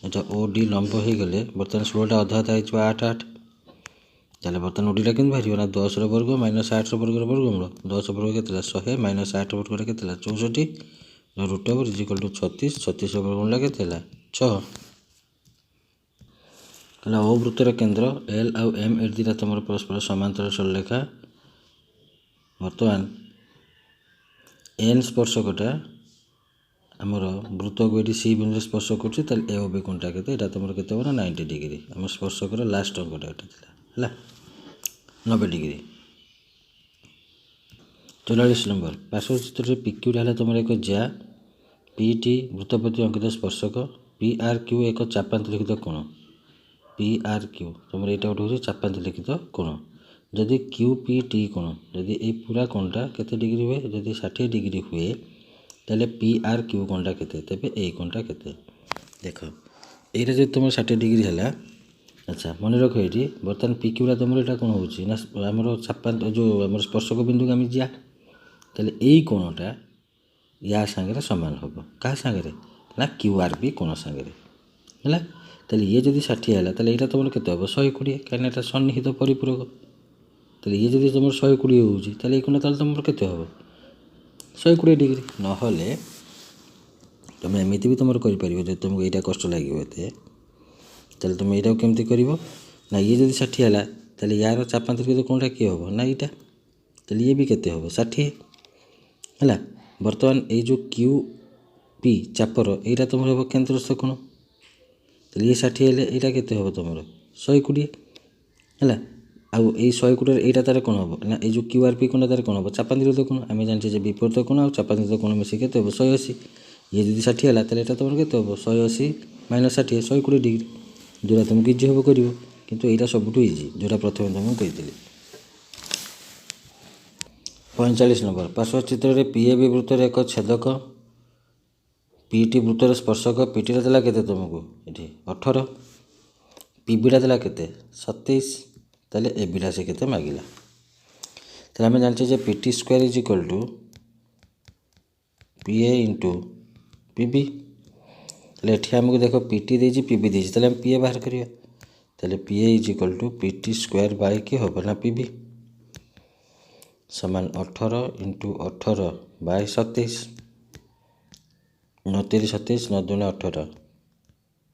ଏଇଟା ଓ ଡି ଲମ୍ବ ହେଇଗଲେ ବର୍ତ୍ତମାନ 16ଟା ଅଧା ହେଇଯିବ 8 ତାହେଲେ ବର୍ତ୍ତମାନ ଓ ଡିଟା କେମିତି ବାହାରିବ ନା 10ର ବର୍ଗ ମାଇନସ୍ 8ର ବର୍ଗର ବର୍ଗମୂଳ 10 ବର୍ଗ କେତେ ହେଲା 100 ମାଇନସ୍ 8 ବର୍ଗଟା କେତେ ହେଲା 64 ରୁଟ୍ ଓଭର୍ ଇଜିକାଲ୍ ଟୁ 36 36ର ବର୍ଗମୂଳ କେତେ ହେଲା 6। ହେଲା ଓ ବୃତ୍ତର କେନ୍ଦ୍ର ଏଲ୍ ଆଉ ଏମ୍ ଏ ଦୁଇଟା ତୁମର ପରସ୍ପର ସମାନ୍ତର ସରଳରେଖା ବର୍ତ୍ତମାନ ଏନ୍ ସ୍ପର୍ଶକଟା ଆମର ବୃତ୍ତକୁ ଏଠି ସି ବିନ୍ଦୁରେ ସ୍ପର୍ଶ କରୁଛି ତାହେଲେ ଏ ଓ ବି କୋଣଟା କେତେ ଏଇଟା ତୁମର କେତେ ହେବ ନା 90 ଡିଗ୍ରୀ ଆମ ସ୍ପର୍ଶକର ଲାଷ୍ଟ ଅଙ୍କଟା ଏଇଟା ଥିଲା ହେଲା 90 ଡିଗ୍ରୀ। 44 ନମ୍ବର ପାର୍ଶ୍ୱ ଚିତ୍ରରେ ପି କ୍ୟୁଟା ହେଲା ତୁମର ଏକ ଜ୍ୟା पीटी वृत्त प्रति अंकित स्पर्शक PRQ एक चापांतरिखित कोण PRQ तुम यहाँ गोटे हूँ चापांतरिखित कोण जदि QPT कोण जदि ये पूरा कोणटा केते डिग्री हुए जदि 60 डिग्री हुए ताले PRQ कोणटा केते तेबे ए कोणटा केते देख ये जो तुम 60 डिग्री है अच्छा मन रख ये बर्तमान PQटा तुम यहाँ कौन हो आमर चापांत जो आम स्पर्शक बिंदु आम जा ताले यही कोणटा या सांगे सामान हम क्या सांगे ना QRP कोण सांगे है ताले ये जदि 60 है ताले यहाँ तुम केते हम 120 कहीं सन्निहित परिपूरक ताले ये जदि तुम 120 हो ताले ये कोण ताले तुम केते हम 120 डिग्री नहले तुम एमती भी तुम कर जो तुमको यहाँ कष्ट लगे ताले तुम यहाँ केमती कर ना ये जदि 60 है ताले यार चापांतरिखित कोणटा किए हम ना यहाँ ताले ये भी केते हम 60 है बर्तमान ये जो QP चापर यहाँ तुम हम केन्द्रस्थ कोण ताले ये 60 है यहाँ केते हम तुम 120 है आउ ये 120 यहाँ तार कौन हम ना ये जो QRP कोण तार कौन हम चापांतरिखित कोण आम जानते विपरीत कोण और चापांतरिखित कोण मिसिक केते हम 180 ये जदि 60 है ताले यहाँ तुम केते हम 180 माइनस 60 120 डिग्री जोड़ा तुमको इजी हम कर किंतु यहाँ सबुठ इजी जोड़ा प्रथम तुमको कही 45 नंबर पार्श्व चित्र में PAB वृत्तर एक छेदक PT वृत्तर स्पर्शक PT देला केते तुमको ये 18 PBटा देला केते 27 ताले ABटा से केते मागिला ताले आम जानचे PT square is equal to PA into PB ताले एठी हमको देखो PT देजी PB देजी ताले हम PA बाहर करिया ताले PA is equal to PT square by के होबो ना PB समान 18 इंटू 18 बाय 27 9 3 27 9 2 18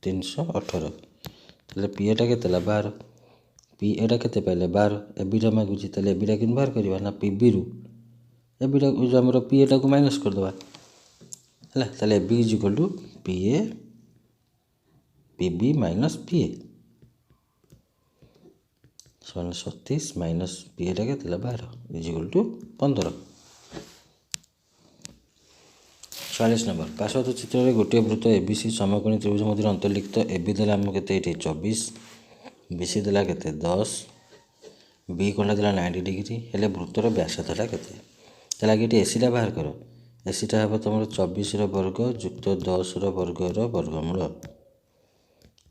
318 ताले PAटा केते 12 PAटा केते पाइले 12 एबिटा मागुची ताले एबिटा किन बाहर करिवा ना PB रु एबिटा जो हमर PAटा को माइनस कर दवा है ताले B is equal to PA PB minus PA 37 minus PAटा के 12 इज इक्वल टू 15 40 नंबर पार्श्व चित्र में गोटे वृत्त ABC समकोणी त्रिभुज मध्य अंतर्लिखित AB देला आम के 24 BC देला के 10 B कोणटा देला 90 डिग्री हेले वृत्तर व्यास देला के लगे ये ACटा बाहर कर ACटा हम तुम 24 वर्ग युक्त 10 वर्गर वर्गमूल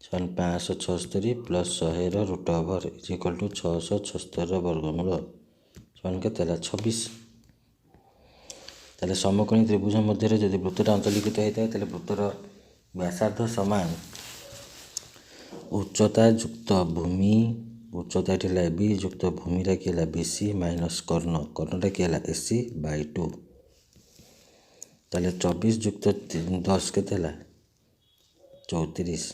576 plus 100 root over is equal to 676 वर्गमूल के 26 ताले समकोणी त्रिभुज मध्य जदि वृत्तटा अंतर्लिखित होता है ताले वृत्तर व्यासार्ध समान उच्चता युक्त भूमि उच्चता ये AB युक्त भूमिटा कि BC माइनस कर्णटा कि AC बाय 2 ताले 24 युक्त 10 के 34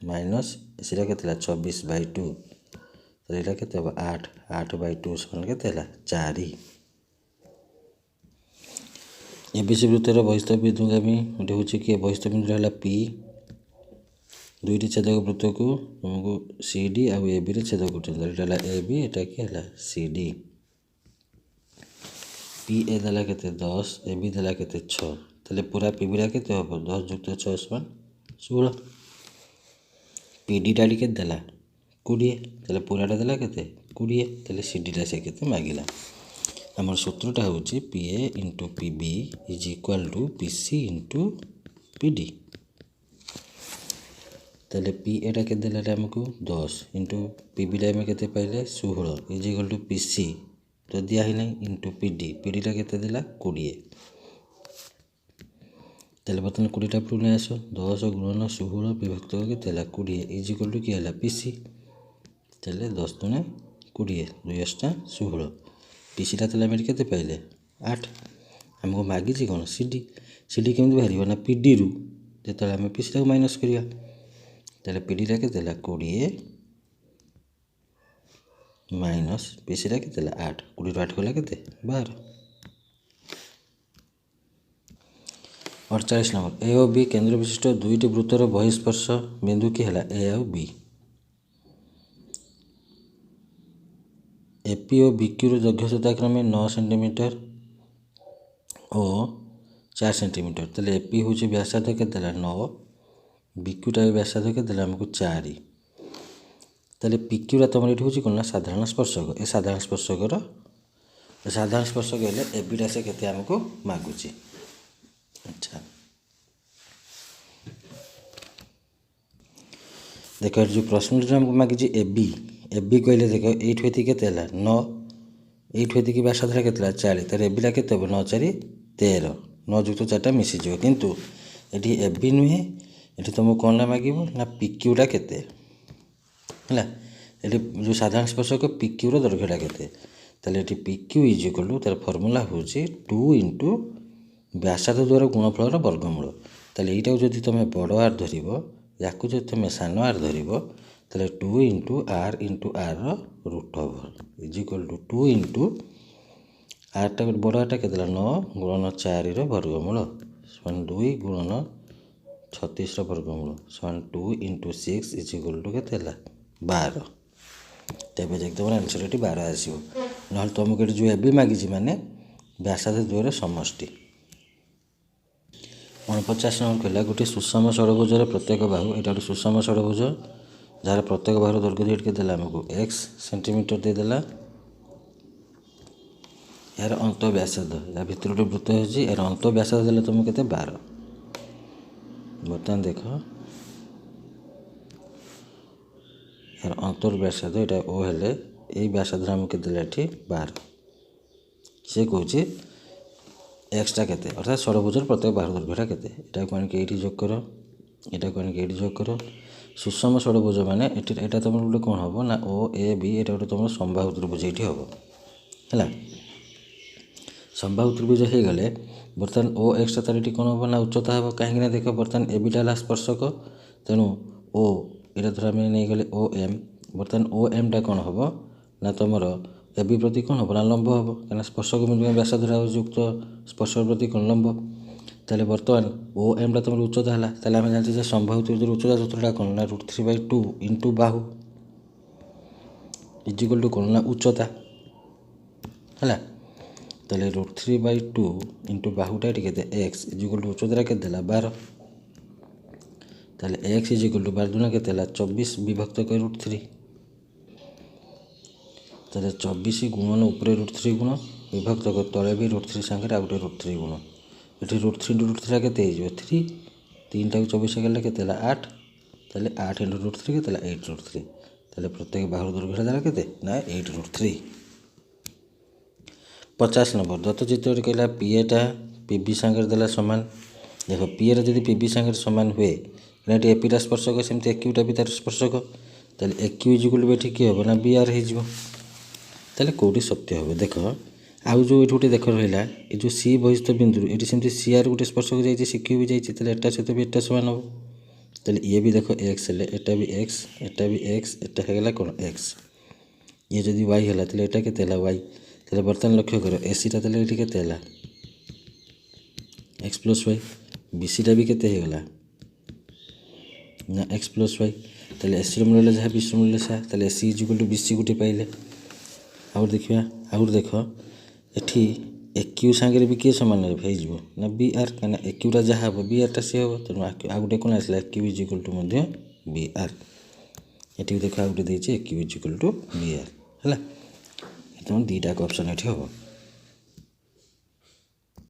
माइनस एसीटा के 24 बाय 2 ताले यहाँ के 8 8 बाय 2 समान के 4 ABC वृत्तर बहिस्थ बिंदुगामी गोटे हूँ कि बहिस्थ बिंदु है P दुईटी छेदक वृत्त को तुमको CD आउ AB रे छेद कर AB एटा कि है CD PA देला केते 10 AB देला केते 6 ताले पूरा PBटा केते हो 10 युक्त 6 समान 16 PDटा के देला 20 ताले पूराटा देला केते 20 ताले CDटा से केते मागिला आमर सूत्रटा हूँ PA into PB is equal to PC into PD ताले PAटा के देला आमको 10 इंटू PBटा में केते पाइले 16 इज इक्वल टू PC तो दिया ही नहीं इंटू PDटा केते देला 20 ताले बर्तमान 20टा पुणे आस 10 गुणन 16 विभक्त केते 20 इज इक्वल टू किए PC ताले 10 दुणे 20 2 8 16 PCटा ताले आम केते पाइले 8 हमको मागिची कौन CD केमती बाहर ना PD रु जो आम PCटा को माइनस करिया ताले PDटा केते 20 माइनस PCटा केते 8 20 8 गला केते 12 48 नंबर A और B केंद्र विशिष्ट दुईटी वृत्तर बहिस्पर्श बिंदु कि है A और B AP और BQ दैर्घ्य यथाक्रमे 9 सेंटीमीटर और 4 सेंटीमीटर ताले एपी हूँ व्यासार्ध के 9 बीक्यूटा व्यासार्ध के आमको 4 ताले पिक्यूरा तुम ये हूँ कौन ना साधारण स्पर्शक ए साधारण स्पर्शकर साधारण स्पर्शक हेल्ले एबीटा से केते आमको मागुची। अच्छा देख जो प्रश्न जो आमको मागिची एबी एबी कहले देख ये के 9 ये व्यासार्ध के 4 तार एबीटा के 9 4 13 9 जुक्त 4टा मिसीज किंतु ये एबी नुहे ये तुमको कौन ना मागिब ना पिक्यूटा केते है ये जो साधारण स्पर्शक पिक्यूर दैर्घ्यटा केते ताले ये पिक्यू इज इक्वल टू तार फर्मूला हूँ 2 इंटू व्यासार्ध द्वारा गुणफल वर्गमूल ताले यहाँ जब तुम बड़ आर धर या जो तुम सान आर धर ताले 2 into r root over is equal to 2 into आरटा बड़ आरटा के 9 गुणन 4 वर्गमूल 2 गुणन 36 वर्गमूल 2 इंटू 6 इज इक्वल टू के 12 तेज देख तुम आंसर ये 12 आसो ना तुमको ये जो एबी मागिची माने व्यासार्ध द्वयर समष्टि। 49 नंबर कहला गोटे सुषम षड़भुजर प्रत्येक बाहु यहाँ गोटे सुषम षड़भुज जार प्रत्येक बाहुर दैर्घ्य के देला आमको x सेंटीमीटर देदेला यार अंत व्यासार्ध या भितर गोटे वृत्त हो यार अंत व्यासार्ध देला तुमको केते 12 बर्तमान देख यार अंतर व्यासार्ध यहाँ ओ हेले यही व्यासार्ध आमको देला 12 से कौचे एक्सटा केते अर्थात षड़भुजर प्रत्येक बाहुर दैर्घ्यटा केते एटा को आनिक एठी जोग करो एटा को आनिक एठी जोग करो सुषम षड़भुज माने एटा तुम गोटे कौन हम ना ओ ए बी एटा गोटे तुम समबाहु त्रिभुज ये हम है समबाहु त्रिभुज हो गले बर्तमान ओ एक्सटा तार ये कौन हम ना उच्चता हम कहीं देख बर्तमान ए बीटा स्पर्शक तेणु ओ यहाँ धर आम नहीं गले ओ एम बर्तमान ओ एम टा कौन हम ना तुम ए बी प्रति कौन हम ना लंब हम कहीं स्पर्शक व्यासार्ध युक्त स्पर्शक प्रति कौन लंब ताले बर्तमान ओ एम टा तुम उच्चता है ताले आम जानते समबाहु त्रिभुज उच्चता सूत्रटा कौन ना √3/2 into Bahu is equal to कौन ना उच्चता है ताले √3/2 इंटू बाहुटा के एक्स इज इक्वल टू उच्चता के 12 ताले एक्स इज इक्वल टू 12 दूना के 24 विभक्त के √3 ताले 24 गुणन ऊपर √3 गुण विभक्त को तले भी √3 सांगे आ गोटे √3 गुण ये √3 के 3 3 टा 24 गला के 8 ताले 8 इंटू √3 के 8 √3 ताले प्रत्येक बाहुर दैर्घ्य द्वारा के ना 8 √3। 50 नंबर दत्त चित्र कहला पीएटा पीबी सांगे देला समान देख पीएटा जब पीबी सांगे समान हुए ये एपीटा स्पर्शक सेमती एक्यूटा भी तार स्पर्शक ताले एक्यू इज इक्वल टू किए हम ना बी आर हो कौटी सत्य हम देख आउ जो ये गोटे देख रहा ये जो सी बहिस्थ बिंदु ये सेमती सी आर गोटे स्पर्शक जाइए सी क्यू भी जाइए एटा सहित भी एटा समान हम ताले ये भी देख एक्स है एटा भी एक्स एटा भी एक्स एटा होगा कौन एक्स ये जदि वाई है तो यहाँ के वाई ताले बर्तमान लक्ष्य कर एसीटा ताले ये के एक्स प्लस वाई बीसीटा भी के ना एक्स प्लस वाई ताले एसी मूल्य जहाँ बीसी मूल्य सा ताले AC is equal to BC गोटे पाइले आउर देखिए आउर देख एठी एक्यू सांगे भी किए सामान हो ना बी आर कहीं एक्यूटा जहाँ हम बी आरटा सी हम तेणु आ गोटे कौन आसला AQ is equal to B R ये देख आ गोटे AQ is equal to B R है तुम 2टा ऑप्शन ये हम।